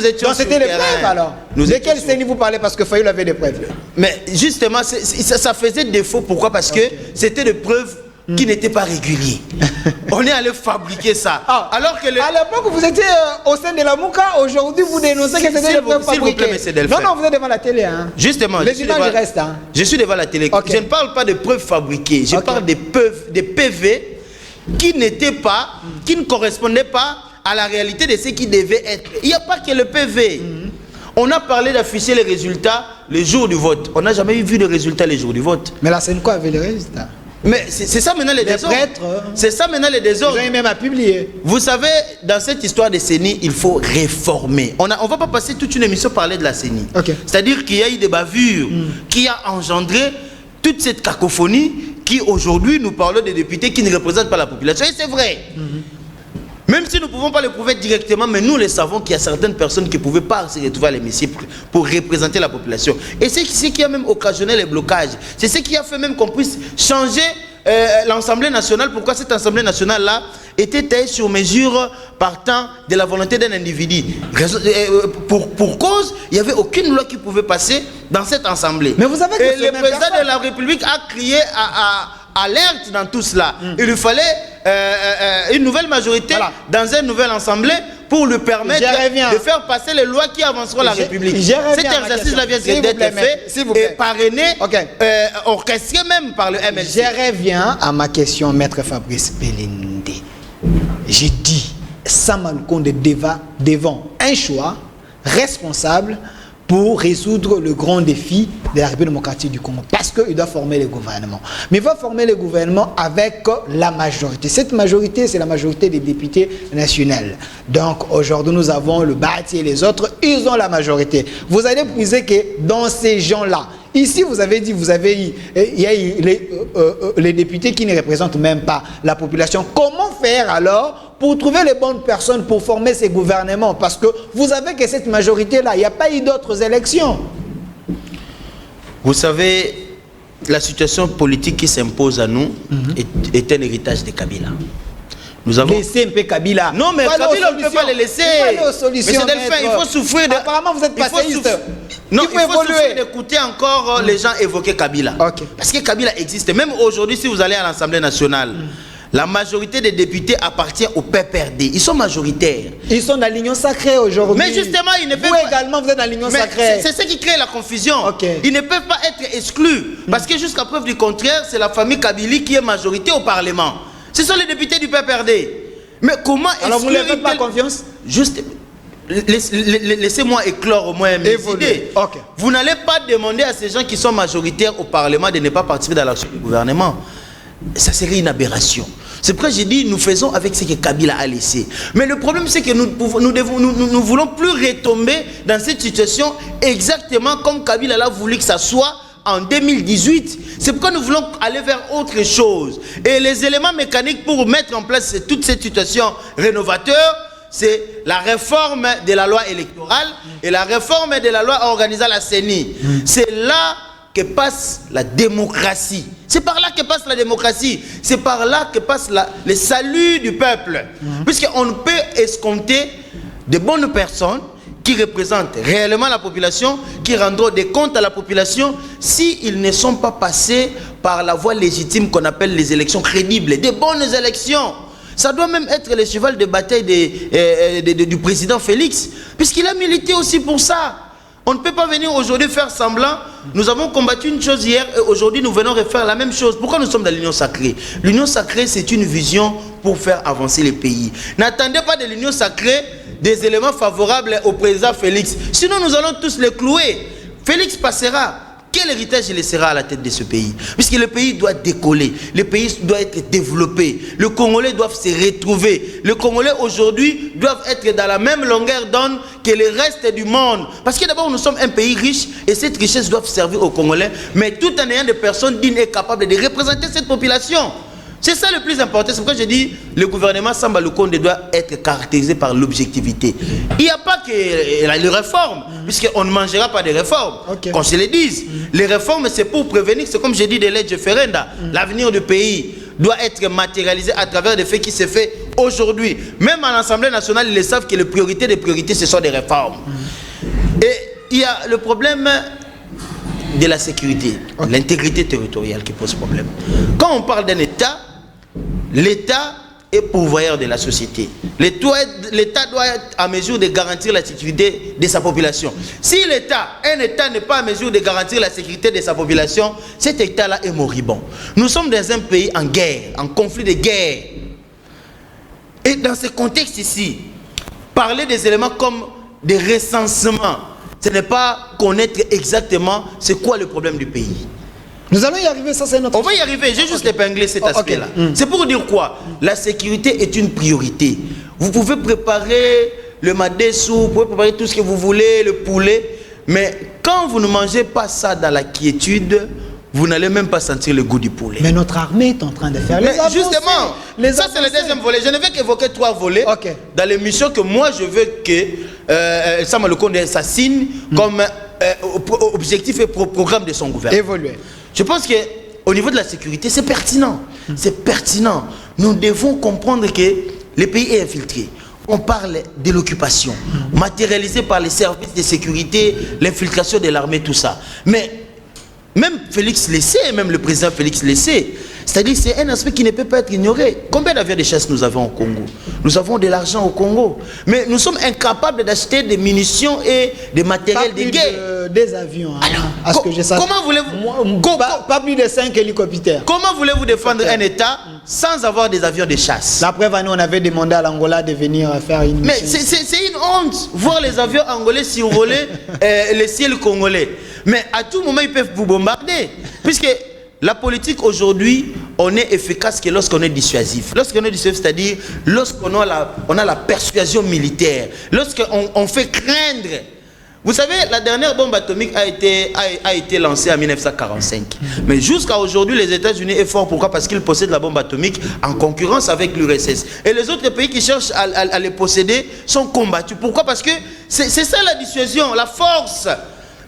étions donc c'était les preuves alors. De quel CENI vous parlez parce que Fayoulou avait des preuves? Mais justement, ça faisait défaut. Pourquoi? Parce que c'était des preuves qui n'étaient pas réguliers. On est allé fabriquer ça. Alors que à l'époque, vous étiez au sein de la Mouka, aujourd'hui vous dénoncez que c'était des preuves fabriquées. S'il vous plaît, monsieur Delphin. Non, vous êtes devant la télé. Hein. Justement, je suis devant la télé. Okay. Je ne parle pas de preuves fabriquées, je parle des PV qui n'étaient pas, qui ne correspondaient pas à la réalité de ce qui devait être. Il n'y a pas que le PV. On a parlé d'afficher les résultats le jour du vote. On n'a jamais vu de résultats le jour du vote. Mais là, c'est quoi avec les résultats? Mais c'est ça maintenant les désordres. C'est ça maintenant les désordres. Ils ont même à publier. Vous savez, dans cette histoire de CENI, il faut réformer. On ne va pas passer toute une émission parler de la CENI. Okay. C'est-à-dire qu'il y a eu des bavures qui a engendré toute cette cacophonie qui aujourd'hui nous parle des députés qui ne représentent pas la population. Et c'est vrai. Même si nous ne pouvons pas le prouver directement, mais nous le savons qu'il y a certaines personnes qui ne pouvaient pas se retrouver à l'hémicycle pour représenter la population. Et c'est ce qui a même occasionné les blocages. C'est ce qui a fait même qu'on puisse changer l'Assemblée nationale. Pourquoi cette Assemblée nationale-là était taillée sur mesure partant de la volonté d'un individu. Pour cause, il n'y avait aucune loi qui pouvait passer dans cette Assemblée. Mais vous savez que le président de la République a crié alerte dans tout cela. Il lui fallait une nouvelle majorité dans une nouvelle assemblée pour lui permettre de faire passer les lois qui avanceront la République. Cet exercice-là vient d'être fait et parrainé, orchestré même par le MLC. Je reviens à ma question, Maître Fabrice Belinde. J'ai dit, Sama Lukonde devant un choix responsable pour résoudre le grand défi de la République démocratique du Congo. Parce qu'il doit former le gouvernement. Mais il va former le gouvernement avec la majorité. Cette majorité, c'est la majorité des députés nationaux. Donc aujourd'hui, nous avons le Bati et les autres, ils ont la majorité. Vous allez puiser que dans ces gens-là, ici, vous avez dit, il y a eu les députés qui ne représentent même pas la population. Comment faire alors pour trouver les bonnes personnes pour former ces gouvernements? Parce que vous savez que cette majorité-là, il n'y a pas eu d'autres élections. Vous savez, la situation politique qui s'impose à nous est un héritage de Kabila. Nous avons laissé un peu Kabila. Non, mais Kabila, on ne peut pas le laisser. Monsieur Delphin, il faut souffrir de... Apparemment, vous êtes passéiste. Non, il faut souffrir d'écouter encore les gens évoquer Kabila. Okay. Parce que Kabila existe. Même aujourd'hui, si vous allez à l'Assemblée nationale, la majorité des députés appartient au PPRD. Ils sont majoritaires. Ils sont dans l'union sacrée aujourd'hui. Mais justement, ils ne peuvent pas... également, vous êtes dans l'union sacrée. C'est ce qui crée la confusion. Okay. Ils ne peuvent pas être exclus. Parce que jusqu'à preuve du contraire, c'est la famille Kabili qui est majorité au Parlement. Ce sont les députés du PPRD. Mais comment exclure... Alors vous ne leur faites pas confiance? Juste... Laissez-moi éclore au moins mes idées. Okay. Vous n'allez pas demander à ces gens qui sont majoritaires au Parlement de ne pas participer dans l'action du gouvernement. Ça serait une aberration. C'est pourquoi j'ai dit nous faisons avec ce que Kabila a laissé. Mais le problème c'est que nous ne voulons plus retomber dans cette situation exactement comme Kabila a voulu que ça soit en 2018. C'est pourquoi nous voulons aller vers autre chose. Et les éléments mécaniques pour mettre en place toute cette situation rénovateur, c'est la réforme de la loi électorale et la réforme de la loi organisant la CENI. C'est là que passe la démocratie. C'est par là que passe la démocratie. C'est par là que passe le salut du peuple. Puisqu'on ne peut escompter de bonnes personnes qui représentent réellement la population, qui rendront des comptes à la population, s'ils ne sont pas passés par la voie légitime qu'on appelle les élections crédibles, des bonnes élections. Ça doit même être le cheval de bataille du président Félix, puisqu'il a milité aussi pour ça. On ne peut pas venir aujourd'hui faire semblant. Nous avons combattu une chose hier et aujourd'hui nous venons refaire la même chose. Pourquoi nous sommes dans l'union sacrée? L'union sacrée, c'est une vision pour faire avancer les pays. N'attendez pas de l'union sacrée des éléments favorables au président Félix. Sinon nous allons tous les clouer. Félix passera. quel héritage il laissera à la tête de ce pays? Puisque le pays doit décoller, le pays doit être développé, le Congolais doivent se retrouver. Les Congolais aujourd'hui doivent être dans la même longueur d'onde que le reste du monde. Parce que d'abord nous sommes un pays riche et cette richesse doit servir aux Congolais, mais tout en ayant des personnes dignes et capables de représenter cette population. C'est ça le plus important. C'est pourquoi je dis le gouvernement Samba Lukonde doit être caractérisé par l'objectivité. Il n'y a pas que les réformes, puisqu'on ne mangera pas des réformes. Qu'on se le dise. Les réformes, c'est pour prévenir, c'est comme j'ai dit, des legge ferenda. L'avenir du pays doit être matérialisé à travers des faits qui se fait aujourd'hui. Même à l'Assemblée nationale, ils le savent que les priorités des priorités, ce sont des réformes. Et il y a le problème de la sécurité, l'intégrité territoriale qui pose problème. Quand on parle d'un État, l'État est pourvoyeur de la société. L'État doit être en mesure de garantir la sécurité de sa population. Si un État n'est pas en mesure de garantir la sécurité de sa population, cet État-là est moribond. Nous sommes dans un pays en guerre, en conflit de guerre. Et dans ce contexte ici, parler des éléments comme des recensements, ce n'est pas connaître exactement c'est quoi le problème du pays. Nous allons y arriver, ça c'est notre... On va y arriver, j'ai juste épinglé cet aspect-là. C'est pour dire quoi? La sécurité est une priorité. Vous pouvez préparer le madessou, vous pouvez préparer tout ce que vous voulez, le poulet, mais quand vous ne mangez pas ça dans la quiétude, vous n'allez même pas sentir le goût du poulet. Mais notre armée est en train de faire les avancées. Justement, ça c'est le deuxième volet. Je ne vais qu'évoquer 3 volets dans l'émission que moi je veux que Samba Lukonde assassine comme objectif et programme de son gouvernement. Évoluer. Je pense qu'au niveau de la sécurité, c'est pertinent. C'est pertinent. Nous devons comprendre que le pays est infiltré. On parle de l'occupation, matérialisée par les services de sécurité, l'infiltration de l'armée, tout ça. Mais même Félix Lessé, même le président Félix Lessé, c'est-à-dire c'est un aspect qui ne peut pas être ignoré. Combien d'avions de chasse nous avons au Congo? Nous avons de l'argent au Congo. Mais nous sommes incapables d'acheter des munitions et des matériels de guerre. Des avions. À ce que je sache. Comment voulez-vous... Pas plus de 5 hélicoptères. Comment voulez-vous défendre un État sans avoir des avions de chasse? La preuve, nous, on avait demandé à l'Angola de venir faire une mission. Mais c'est une honte, voir les avions angolais survoler le ciel congolais. Mais à tout moment, ils peuvent vous bombarder. Puisque la politique aujourd'hui, on est efficace que lorsqu'on est dissuasif. Lorsqu'on est dissuasif, c'est-à-dire lorsqu'on a la persuasion militaire. Lorsqu'on fait craindre. Vous savez, la dernière bombe atomique a été lancée en 1945. Mais jusqu'à aujourd'hui, les États-Unis est fort. Pourquoi? Parce qu'ils possèdent la bombe atomique en concurrence avec l'URSS. Et les autres pays qui cherchent à les posséder sont combattus. Pourquoi? Parce que c'est ça la dissuasion, la force.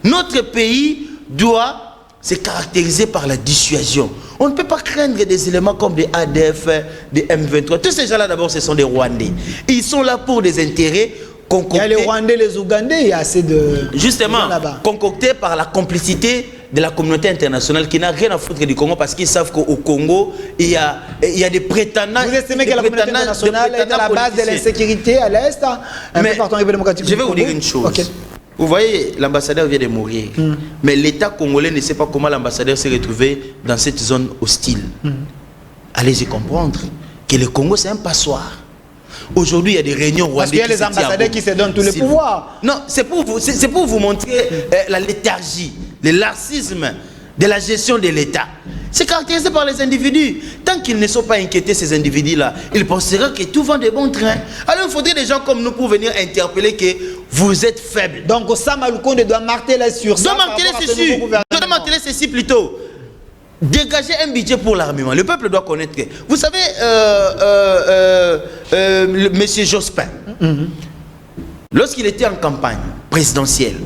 Notre pays doit se caractériser par la dissuasion. On ne peut pas craindre des éléments comme des ADF, des M23. Tous ces gens-là, d'abord, ce sont des Rwandais. Ils sont là pour des intérêts concoctés. Il y a les Rwandais, les Ougandais, il y a assez de... Justement, concoctés par la complicité de la communauté internationale qui n'a rien à foutre du Congo parce qu'ils savent qu'au Congo, il y a des prétendants... Vous estimez que la communauté internationale est à la base de l'insécurité à l'Est, un peu partout en République démocratique du Congo? Je vais vous dire une chose. Vous voyez, l'ambassadeur vient de mourir. Mais l'État congolais ne sait pas comment l'ambassadeur s'est retrouvé dans cette zone hostile. Allez-y comprendre que le Congo, c'est un passoire. Aujourd'hui, il y a des réunions rwandaises. Parce qu'il y a les ambassadeurs qui se donnent tous les pouvoirs. Non, c'est pour vous montrer la léthargie, le laxisme de la gestion de l'État. C'est caractérisé par les individus. Tant qu'ils ne sont pas inquiétés, ces individus-là, ils penseront que tout va de bon train. Alors il faudrait des gens comme nous pour venir interpeller que vous êtes faibles. Donc Samba Lukonde doit marteler sur ça. Doit marteler ceci plutôt. Dégager un budget pour l'armement. Le peuple doit connaître. Vous savez, monsieur Jospin, lorsqu'il était en campagne présidentielle,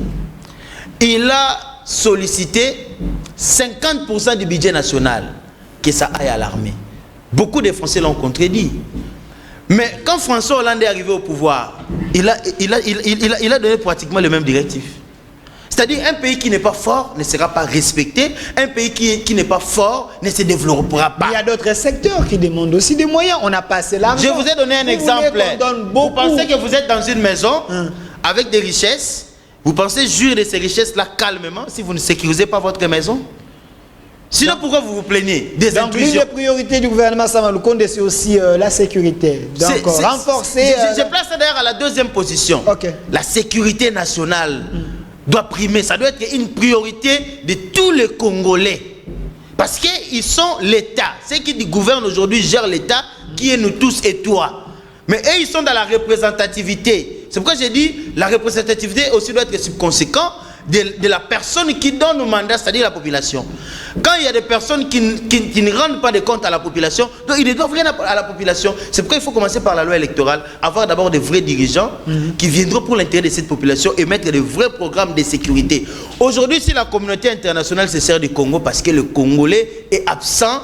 il a sollicité 50% du budget national que ça aille à l'armée. Beaucoup de Français l'ont contredit. Mais quand François Hollande est arrivé au pouvoir, il a donné pratiquement le même directif. C'est-à-dire un pays qui n'est pas fort ne sera pas respecté, un pays qui n'est pas fort ne se développera pas. Il y a d'autres secteurs qui demandent aussi des moyens. On a passé l'argent. Je vous ai donné un exemple. Vous pensez que vous êtes dans une maison avec des richesses. Vous pensez jouir de ces richesses-là calmement si vous ne sécurisez pas votre maison? Sinon, pourquoi vous vous plaignez des intrusions? Donc, l'une des priorités du gouvernement Samba Lukonde, c'est aussi la sécurité. Donc, renforcer... Je place ça d'ailleurs à la deuxième position. La sécurité nationale doit primer, ça doit être une priorité de tous les Congolais. Parce qu'ils sont l'État. Ceux qui gouvernent aujourd'hui gèrent l'État, qui est nous tous et toi. Mais eux, ils sont dans la représentativité. C'est pourquoi j'ai dit, la représentativité aussi doit être subconséquent de la personne qui donne le mandat, c'est-à-dire la population. Quand il y a des personnes qui ne rendent pas de compte à la population, donc ils ne doivent rien à la population. C'est pourquoi il faut commencer par la loi électorale, avoir d'abord des vrais dirigeants qui viendront pour l'intérêt de cette population et mettre des vrais programmes de sécurité. Aujourd'hui, si la communauté internationale se sert du Congo parce que le Congolais est absent,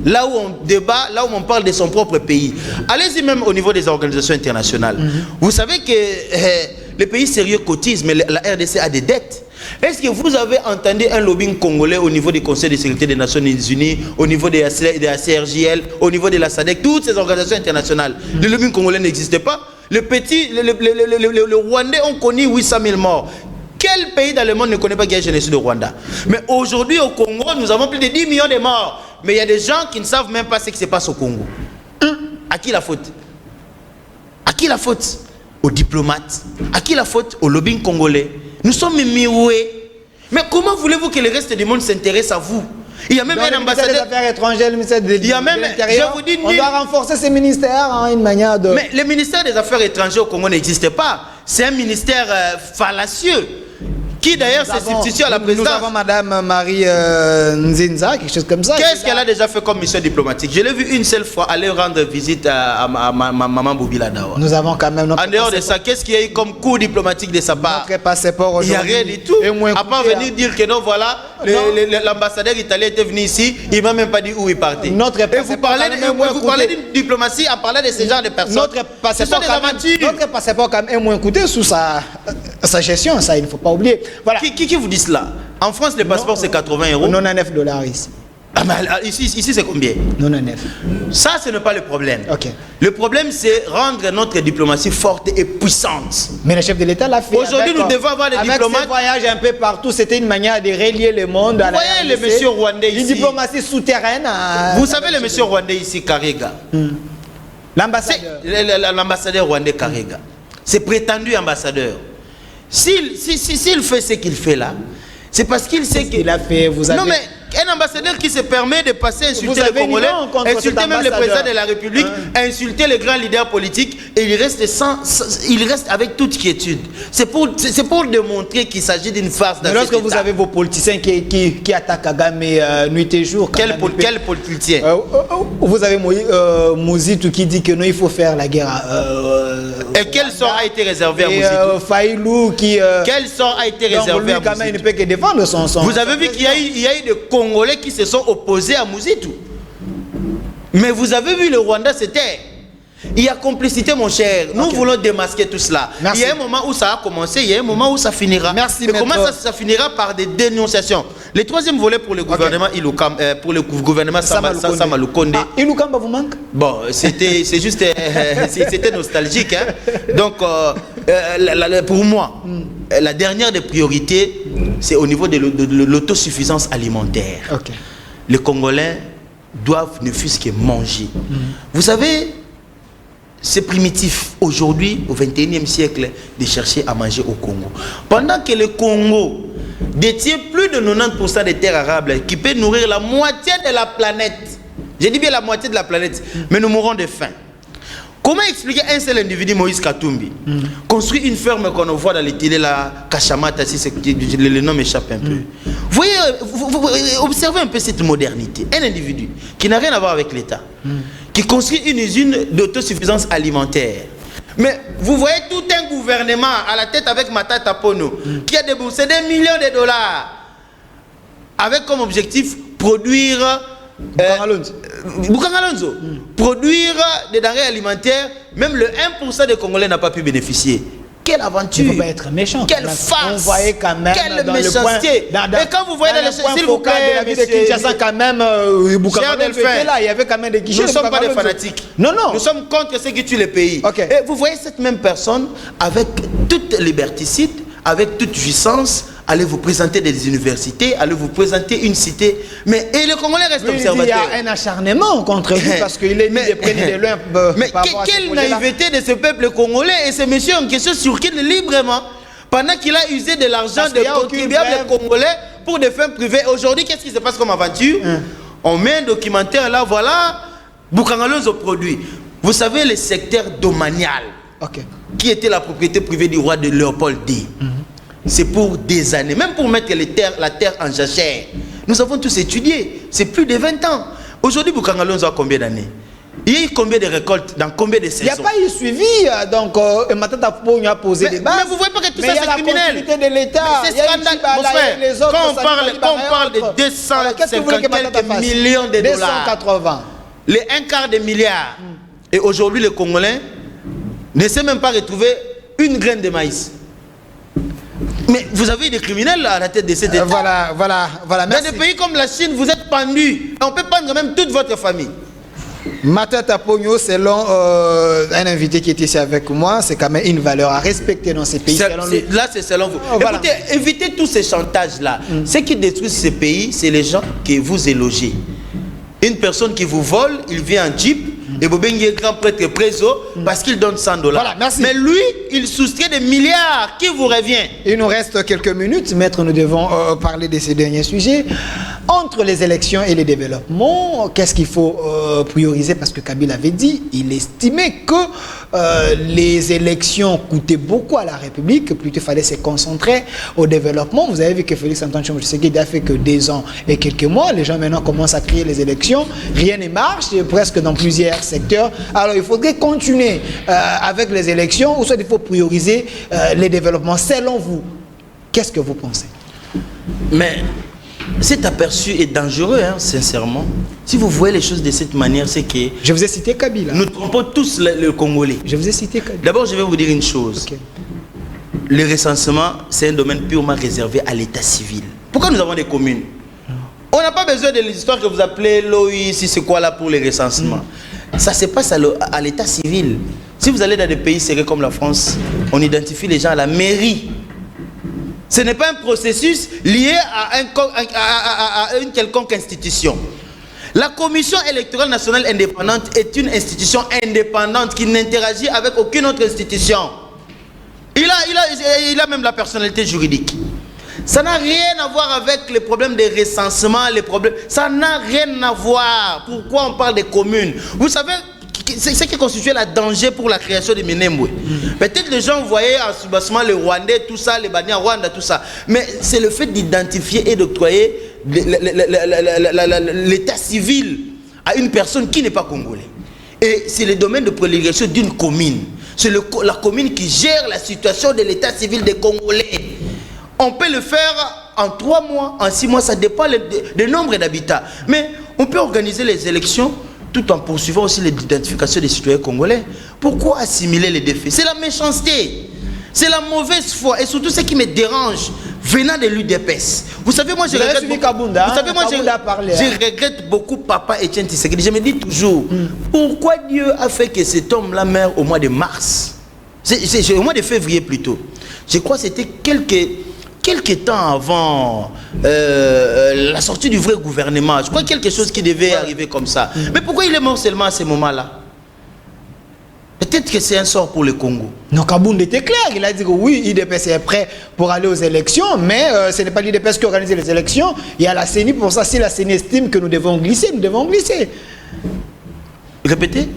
là où on débat, là où on parle de son propre pays. Allez-y même au niveau des organisations internationales. Vous savez que les pays sérieux cotisent, mais la RDC a des dettes. Est-ce que vous avez entendu un lobbying congolais au niveau du Conseil de sécurité des Nations Unies, au niveau de la CRJL, au niveau de la SADC, toutes ces organisations internationales? Le lobbying congolais n'existait pas. Le Rwandais ont connu 800 000 morts. Quel pays dans le monde ne connaît pas qu'il y a un génocide au Rwanda? Mais aujourd'hui au Congo, nous avons plus de 10 millions de morts. Mais il y a des gens qui ne savent même pas ce qui se passe au Congo. À qui la faute? À qui la faute? Aux diplomates. À qui la faute? Au lobbying congolais. Nous sommes mioués. Mais comment voulez-vous que le reste du monde s'intéresse à vous? Il y a même un ambassadeur des Affaires étrangères, le ministère de l'Intérieur. On doit renforcer ces ministères en une manière de... Mais le ministère des Affaires étrangères au Congo n'existe pas. C'est un ministère fallacieux. Qui d'ailleurs s'est substitué à la présidence. Nous avons Madame Marie Nzinza, quelque chose comme ça. Qu'est-ce qu'elle a déjà fait comme mission diplomatique? Je l'ai vu une seule fois aller rendre visite à maman Boubila Dawa. Nous avons quand même notre... En dehors de ça, qu'est-ce qu'il y a eu comme coup diplomatique de sa part? Notre passeport aujourd'hui. Il n'y a rien du tout. À part venir dire que non, voilà, l'ambassadeur italien était venu ici, il ne m'a même pas dit où il partait. Notre et vous parlez d'une diplomatie en parlant de ce genre de personnes. Notre passeport, notre passeport quand même moins coûté sous sa gestion, ça il ne faut pas oublier. Voilà. Qui vous dit cela? En France, le passeport c'est 80 €. $99 ici. Ah, mais ici c'est combien? 99. Ça, ce n'est pas le problème. Okay. Le problème, c'est rendre notre diplomatie forte et puissante. Mais le chef de l'État l'a fait. Aujourd'hui, nous devons avoir des diplomates. Avec ses voyages un peu partout, c'était une manière de relier le monde à la RDC. Vous voyez le monsieur rwandais ici. Une diplomatie souterraine. Vous savez le monsieur rwandais ici, Karega. L'ambassadeur. L'ambassadeur rwandais Karega. C'est prétendu ambassadeur. S'il fait ce qu'il fait là, c'est parce qu'il sait qu'il a fait. Vous avez... Non mais un ambassadeur qui se permet de passer insulter les Congolais, insulter même le président de la République, insulter les grands leaders politiques, et il reste avec toute quiétude. C'est pour démontrer qu'il s'agit d'une farce. Mais lorsque vous avez vos politiciens qui attaquent Kagame nuit et jour... Quel politicien? Vous avez Mouzitou qui dit que non, il faut faire la guerre. Et quel sort a été réservé à Mouzitou? Faïlou qui... Quel sort a été réservé à Mouzitou? Il ne peut que défendre son... Vous avez vu qu'il y a eu des Congolais qui se sont opposés à Mouzitou. Mais vous avez vu, le Rwanda, c'était... Il y a complicité, mon cher. Nous voulons démasquer tout cela. Merci. Il y a un moment où ça a commencé, il y a un moment où ça finira. Merci, mais comment ça finira? Par des dénonciations. Le troisième volet pour le gouvernement pour le gouvernement Sama Lukonde. Ilukamba vous manque? Bon, c'était juste... c'était nostalgique. Hein? Donc, pour moi, la dernière des priorités, c'est au niveau de l'autosuffisance alimentaire. Okay. Les Congolais doivent ne fût-ce que manger. Vous savez... C'est primitif aujourd'hui, au XXIe siècle, de chercher à manger au Congo. Pendant que le Congo détient plus de 90% des terres arables qui peut nourrir la moitié de la planète. Je dis bien la moitié de la planète, mais nous mourrons de faim. Comment expliquer un seul individu, Moïse Katumbi, construit une ferme qu'on voit dans les télés, la Kachamata, si le nom m'échappe un peu. Voyez, vous observez un peu cette modernité. Un individu qui n'a rien à voir avec l'État, qui construit une usine d'autosuffisance alimentaire. Mais vous voyez tout un gouvernement à la tête avec Matata Pono qui a déboursé des millions de dollars avec comme objectif produire produire des denrées alimentaires. Même le 1% des Congolais n'a pas pu bénéficier. Quelle aventure! Il ne faut pas être méchant. Quelle farce! On voyait quand même. Quelle méchanceté! Et quand vous voyez dans le s'il vous plaît, de la ville de Kinshasa, quand même, il y avait quand même des guichets. Nous ne sommes pas des fanatiques. Non, non. Nous sommes contre ceux qui tuent le pays. Okay. Et vous voyez cette même personne avec toute liberticide, avec toute puissance, allez vous présenter des universités, allez vous présenter une cité. Mais et le Congolais reste observateur. Il y a un acharnement contre lui parce qu'il est mis de près de loin. Mais quelle naïveté de ce peuple congolais et ces messieurs en question sur qui librement. pendant qu'il a usé de l'argent des contribuables congolais pour des fins privées. Aujourd'hui, qu'est-ce qui se passe comme aventure? On met un documentaire là, voilà, Boukangalonzo produit. Vous savez, le secteur domanial, qui était la propriété privée du roi de Léopold D. C'est pour des années, même pour mettre la terre en jachère. Nous avons tous étudié, c'est plus de 20 ans. Aujourd'hui, Boukangalonzo a combien d'années? Il y a eu combien de récoltes dans combien de saisons? Il n'y a pas eu suivi, donc Matata Pogno a posé des bases. Mais vous voyez pas que tout ça c'est criminel? Mais il y a la continuité de l'État. C'est scandale, mon frère. Quand on parle de 250 millions de dollars, 280. les un quart de milliard, et aujourd'hui les Congolais ne savent même pas retrouver une graine de maïs. Mais vous avez des criminels à la tête de cet État. Voilà, merci. Dans des pays comme la Chine, vous êtes pendus. On peut prendre même toute votre famille. Matata Pogno, selon un invité qui est ici avec moi, c'est quand même une valeur à respecter dans ces pays. Là, c'est selon vous. Écoutez, évitez tous ces chantages-là. Ce qui détruit ces pays, c'est les gens que vous élogez. Une personne qui vous vole, il vient en jeep, et Bobengi est grand prêtre préso, parce qu'il donne 100 $. Voilà, merci. Mais lui, il soustrait des milliards qui vous revient. Il nous reste quelques minutes, maître, nous devons parler de ces derniers sujets. Entre les élections et les développements, qu'est-ce qu'il faut prioriser? Parce que Kabila avait dit, il estimait que les élections coûtaient beaucoup à la République, que plutôt il fallait se concentrer au développement. Vous avez vu que Félix Antoine Tshisekedi a fait que 2 ans et quelques mois. Les gens maintenant commencent à crier les élections. Rien ne marche, presque dans plusieurs secteurs. Alors il faudrait continuer avec les élections, ou soit il faut prioriser les développements. Selon vous, qu'est-ce que vous pensez? Mais cet aperçu est dangereux, hein, sincèrement. Si vous voyez les choses de cette manière, c'est que... Je vous ai cité Kabila. Nous trompons tous le Congolais. Je vous ai cité Kabila. D'abord, je vais vous dire une chose. Le recensement, c'est un domaine purement réservé à l'état civil. Pourquoi nous avons des communes? On n'a pas besoin de l'histoire que vous appelez l'OI, si c'est quoi là pour les recensements. Ça se passe à l'état civil. Si vous allez dans des pays serrés comme la France, on identifie les gens à la mairie. Ce n'est pas un processus lié à une quelconque institution. La Commission électorale nationale indépendante est une institution indépendante qui n'interagit avec aucune autre institution. Il a même la personnalité juridique. Ça n'a rien à voir avec les problèmes de recensement, les problèmes. Ça n'a rien à voir. Pourquoi on parle des communes? Vous savez, c'est ce qui constituait le danger pour la création de Minembwe. Peut-être les gens voyaient en soubassement les Rwandais, tout ça, les Bani en Rwanda, tout ça. Mais c'est le fait d'identifier et d'octroyer l'état civil à une personne qui n'est pas congolais. Et c'est le domaine de prédilection d'une commune. C'est la commune qui gère la situation de l'état civil des Congolais. On peut le faire en 3 mois, en 6 mois, ça dépend du nombre d'habitants. Mais on peut organiser les élections tout en poursuivant aussi l'identification des citoyens congolais. Pourquoi assimiler les défis? C'est la méchanceté, c'est la mauvaise foi, et surtout ce qui me dérange venant de l'UDPS. Vous savez, moi je regrette beaucoup, je regrette beaucoup Papa Etienne Tshisekedi. Je me dis toujours, pourquoi Dieu a fait que cet homme-là meure au mois de mars? C'est au mois de février plutôt. Je crois que c'était quelques temps avant la sortie du vrai gouvernement. Je crois quelque chose qui devait arriver comme ça. Mais pourquoi il est mort seulement à ce moment-là? Peut-être que c'est un sort pour le Congo. Non, Kabound était clair. Il a dit que oui, l'IDPS est prêt pour aller aux élections, mais ce n'est pas l'IDPS qui organise les élections. Il y a la CENI. Pour ça, si la CENI estime que nous devons glisser, nous devons glisser. Répétez.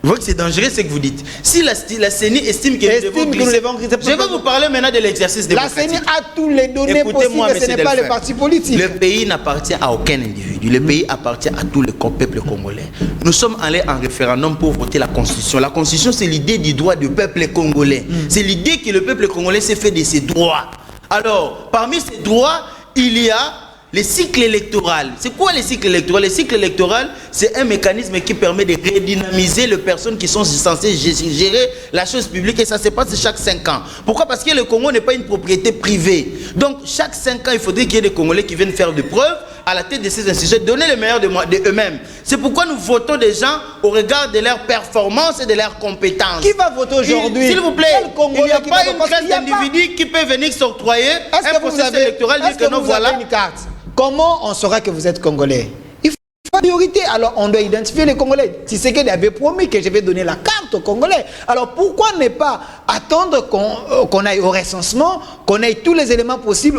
Vous voyez que c'est dangereux ce que vous dites. Si la CENI estime que nous devons glisser, je vais vous parler maintenant de l'exercice démocratique. La CENI a toutes les données possibles, ce n'est pas le parti politique. Le pays n'appartient à aucun individu. Le pays appartient à tout le peuple congolais. Nous sommes allés en référendum pour voter la Constitution. La Constitution, c'est l'idée du droit du peuple congolais. C'est l'idée que le peuple congolais s'est fait de ses droits. Alors, parmi ces droits, il y a les cycles électoraux. C'est quoi les cycles électoraux? Les cycles électoraux, c'est un mécanisme qui permet de redynamiser les personnes qui sont censées gérer la chose publique, et ça se passe chaque 5 ans. Pourquoi? Parce que le Congo n'est pas une propriété privée. Donc chaque 5 ans, il faudrait qu'il y ait des Congolais qui viennent faire des preuves à la tête de ces institutions, donner le meilleur d'eux-mêmes. C'est pourquoi nous votons des gens au regard de leur performance et de leurs compétences. Qui va voter aujourd'hui? S'il vous plaît, il n'y a pas une classe d'individus qui peut venir s'octroyer un processus électoral. Est-ce que vous avez une carte? Comment on saura que vous êtes Congolais? Il faut priorité. Alors, on doit identifier les Congolais. Tshisekedi avait promis que je vais donner la carte aux Congolais. Alors, pourquoi ne pas attendre qu'on aille au recensement, qu'on ait tous les éléments possibles?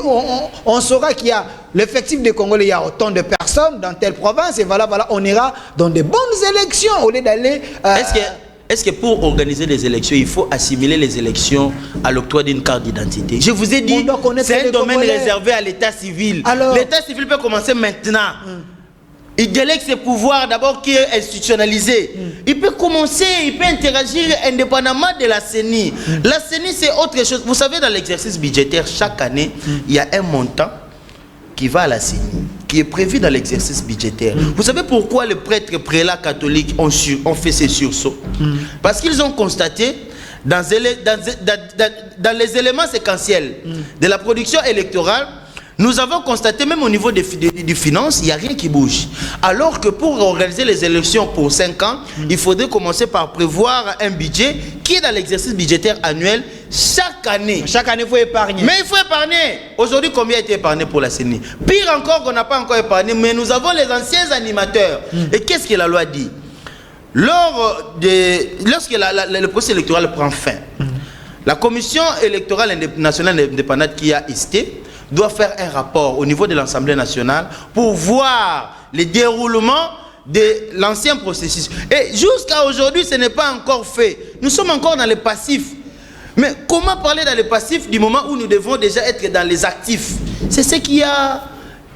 On saura qu'il y a l'effectif des Congolais, il y a autant de personnes dans telle province, et voilà, on ira dans de bonnes élections au lieu d'aller... Est-ce que pour organiser les élections, il faut assimiler les élections à l'octroi d'une carte d'identité? Je vous ai dit, c'est un domaine réservé à l'état civil. L'état civil peut commencer maintenant. Il délègue ses pouvoirs d'abord qui est institutionnalisé. Il peut commencer, il peut interagir indépendamment de la CENI. La CENI, c'est autre chose. Vous savez, dans l'exercice budgétaire, chaque année, il y a un montant qui va à la CENI, qui est prévu dans l'exercice budgétaire. Vous savez pourquoi les prêtres prélats catholiques ont fait ces sursauts? Parce qu'ils ont constaté, dans les éléments séquentiels de la production électorale, nous avons constaté, même au niveau des finances, il n'y a rien qui bouge. Alors que pour organiser les élections pour 5 ans, il faudrait commencer par prévoir un budget qui est dans l'exercice budgétaire annuel chaque année. Chaque année, il faut épargner. Mais il faut épargner. Aujourd'hui, combien a été épargné pour la CENI? Pire encore qu'on n'a pas encore épargné, mais nous avons les anciens animateurs. Et qu'est-ce que la loi dit? Lorsque le processus électoral prend fin, la Commission électorale nationale indépendante qui a esté doit faire un rapport au niveau de l'Assemblée nationale pour voir le déroulement de l'ancien processus. Et jusqu'à aujourd'hui, ce n'est pas encore fait. Nous sommes encore dans les passifs. Mais comment parler dans les passifs du moment où nous devons déjà être dans les actifs? C'est ce qui a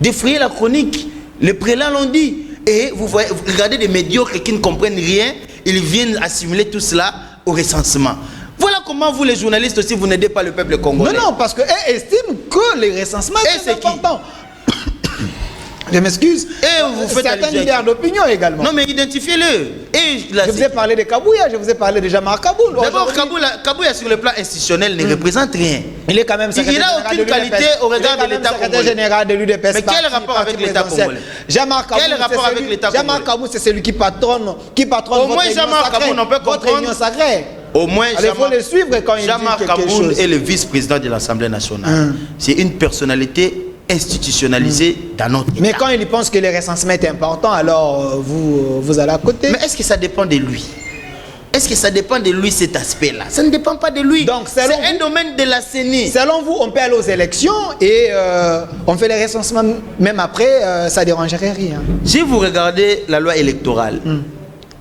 défrayé la chronique. Les prélats l'ont dit. Et vous voyez, vous regardez des médiocres qui ne comprennent rien, ils viennent assimiler tout cela au recensement. Voilà comment vous, les journalistes aussi, vous n'aidez pas le peuple congolais. Non, parce qu'eux estiment que les recensements sont importants. Je m'excuse. Et vous faites certains leaders d'opinion également. Non, mais identifiez-le. Je vous ai parlé de Kabouya, je vous ai parlé de Jean-Marc Kaboul. D'abord, Kabouya, sur le plan institutionnel, ne représente rien. Il est quand même secrétaire général. Il n'a aucune qualité au regard de l'État congolais. Général de l'UDPS. Mais quel rapport avec l'État congolais? Jean-Marc Kaboul, quel rapport avec l'État congolais? Jean-Marc Kaboul, c'est celui qui patronne au moins Jean-Marc Kaboul, on peut comprendre. Votre réunion sacrée. Au moins, il faut le suivre quand il dit Jean-Marc Kaboul est le vice-président de l'Assemblée nationale. C'est une personnalité institutionnalisée dans notre État. Mais quand il pense que le recensement est important, alors vous allez à côté. Mais est-ce que ça dépend de lui? Est-ce que ça dépend de lui, cet aspect-là? Ça ne dépend pas de lui. Donc, c'est un domaine de la CENI. Selon vous, on peut aller aux élections et on fait les recensements, même après, ça ne dérangerait rien. Si vous regardez la loi électorale,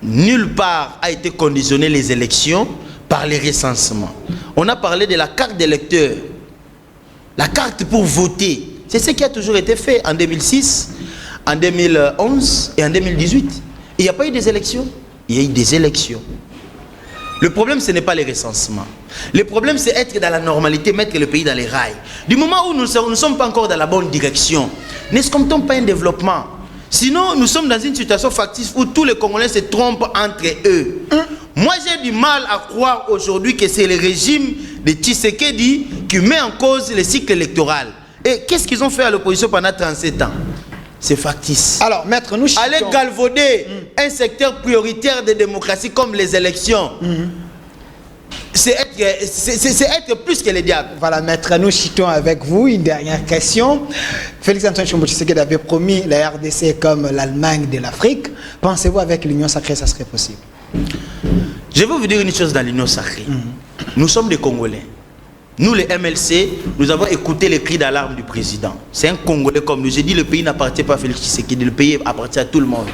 nulle part a été conditionné les élections par les recensements. On a parlé de la carte d'électeur, la carte pour voter. C'est ce qui a toujours été fait en 2006, en 2011 et en 2018. Il n'y a pas eu des élections. Il y a eu des élections. Le problème, ce n'est pas les recensements. Le problème, c'est être dans la normalité, mettre le pays dans les rails. Du moment où nous ne sommes pas encore dans la bonne direction, n'escomptons pas un développement. Sinon, nous sommes dans une situation factice où tous les Congolais se trompent entre eux. Moi, j'ai du mal à croire aujourd'hui que c'est le régime de Tshisekedi qui met en cause le cycle électoral. Et qu'est-ce qu'ils ont fait à l'opposition pendant 37 ans? C'est factice. Alors, maître, nous allez galvauder un secteur prioritaire de démocratie comme les élections. C'est être plus que le diable. Voilà, maître, nous chitons avec vous. Une dernière question. Félix Antoine Tshilombo Tshisekedi avait promis la RDC comme l'Allemagne de l'Afrique. Pensez-vous avec l'Union sacrée, ça serait possible? Je vais vous dire une chose dans l'Union sacrée. Nous sommes des Congolais. Nous, les MLC, nous avons écouté les cris d'alarme du président. C'est un Congolais comme nous. J'ai dit le pays n'appartient pas à Félix Tshisekedi, le pays appartient à tout le monde.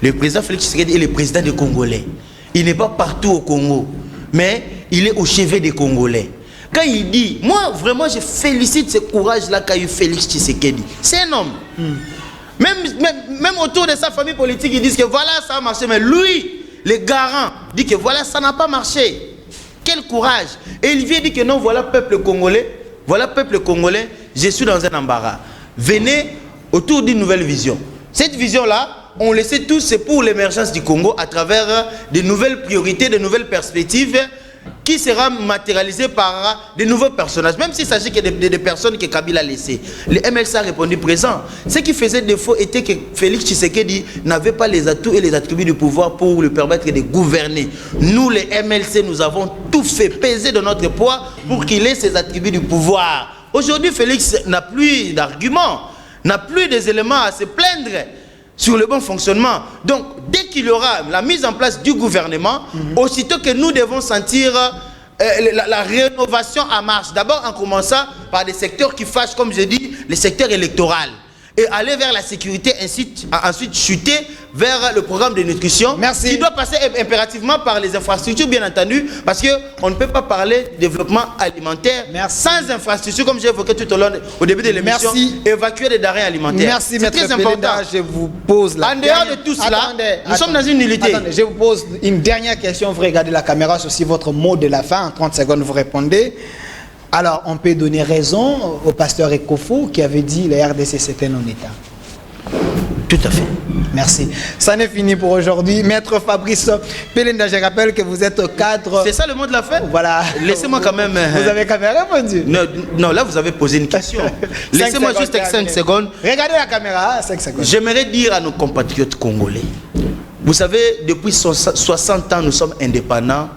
Le président Félix Tshisekedi est le président des Congolais. Il n'est pas partout au Congo, mais il est au chevet des Congolais. Quand il dit, moi vraiment je félicite ce courage-là qu'a eu Félix Tshisekedi. C'est un homme. Même autour de sa famille politique, ils disent que voilà, ça a marché. Mais lui, le garant, dit que voilà, ça n'a pas marché. Quel courage! Et il vient dire que non, voilà peuple congolais, je suis dans un embarras. Venez autour d'une nouvelle vision. Cette vision-là, on le sait tous, c'est pour l'émergence du Congo à travers de nouvelles priorités, de nouvelles perspectives qui sera matérialisée par de nouveaux personnages. Même s'il s'agit que de personnes que Kabila a laissées. Le MLC a répondu présent. Ce qui faisait défaut était que Félix Tshisekedi n'avait pas les atouts et les attributs du pouvoir pour lui permettre de gouverner. Nous, les MLC, nous avons tout fait peser de notre poids pour qu'il ait ses attributs du pouvoir. Aujourd'hui, Félix n'a plus d'arguments, n'a plus des éléments à se plaindre. sur le bon fonctionnement. Donc, dès qu'il y aura la mise en place du gouvernement, aussitôt que nous devons sentir la rénovation en marche. D'abord, en commençant par des secteurs qui fâchent, comme je dis, les secteurs électoraux. Et aller vers la sécurité, ensuite chuter vers le programme de nutrition. Merci. Qui doit passer impérativement par les infrastructures, bien entendu, parce qu'on ne peut pas parler de développement alimentaire sans infrastructures, comme j'ai évoqué tout au début de l'émission. Évacuer des denrées alimentaires. Merci, c'est très important. Je vous pose la en dehors de tout cela, nous sommes dans une nullité. Attendez, je vous pose une dernière question. Vous regardez la caméra, c'est aussi votre mot de la fin. En 30 secondes, vous répondez. Alors, on peut donner raison au pasteur Ekofo qui avait dit que la RDC c'était non-État. Tout à fait. Merci. Ça n'est fini pour aujourd'hui. Maître Fabrice Pelenda, je rappelle que vous êtes cadre. C'est ça le mot de la fin? Voilà. Laissez-moi quand même. Vous avez quand même répondu. Non, là vous avez posé une question. Laissez-moi juste 5 secondes. Regardez la caméra, 5 secondes. J'aimerais dire à nos compatriotes congolais. Vous savez, depuis 60 ans, nous sommes indépendants.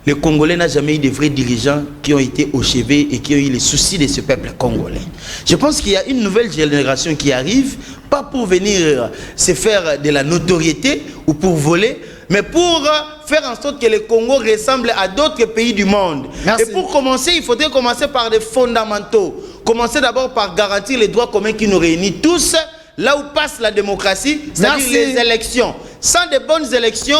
Le Congolais n'a jamais eu de vrais dirigeants qui ont été au chevet et qui ont eu les soucis de ce peuple congolais. Je pense qu'il y a une nouvelle génération qui arrive, pas pour venir se faire de la notoriété ou pour voler, mais pour faire en sorte que le Congo ressemble à d'autres pays du monde. Merci. Et pour commencer, il faudrait commencer par des fondamentaux. Commencer d'abord par garantir les droits communs qui nous réunissent tous, là où passe la démocratie, c'est-à-dire les élections. Sans de bonnes élections,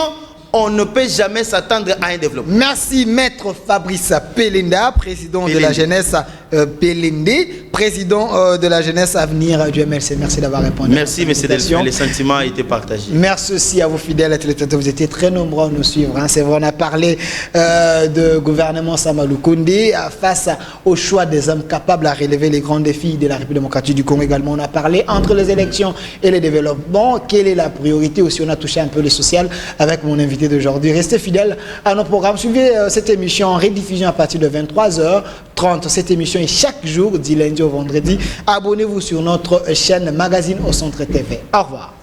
on ne peut jamais s'attendre à un développement. Merci, Maître Fabrice Pelenda, président de la jeunesse président de la jeunesse Avenir du MLC. Merci d'avoir répondu. Merci, M. Delphine. Les sentiments ont été partagés. Merci aussi à vos fidèles téléspectateurs. Vous étiez très nombreux à nous suivre. Hein. C'est vrai, on a parlé de gouvernement Sama Lukonde face au choix des hommes capables à relever les grands défis de la République démocratique du Congo. Également, on a parlé entre les élections et les développements. Quelle est la priorité? Aussi, on a touché un peu le social avec mon invité d'aujourd'hui. Restez fidèles à nos programmes. Suivez cette émission en rediffusion à partir de 23h30. Cette émission est chaque jour, du lundi au vendredi. Abonnez-vous sur notre chaîne Magazine au Centre TV. Au revoir.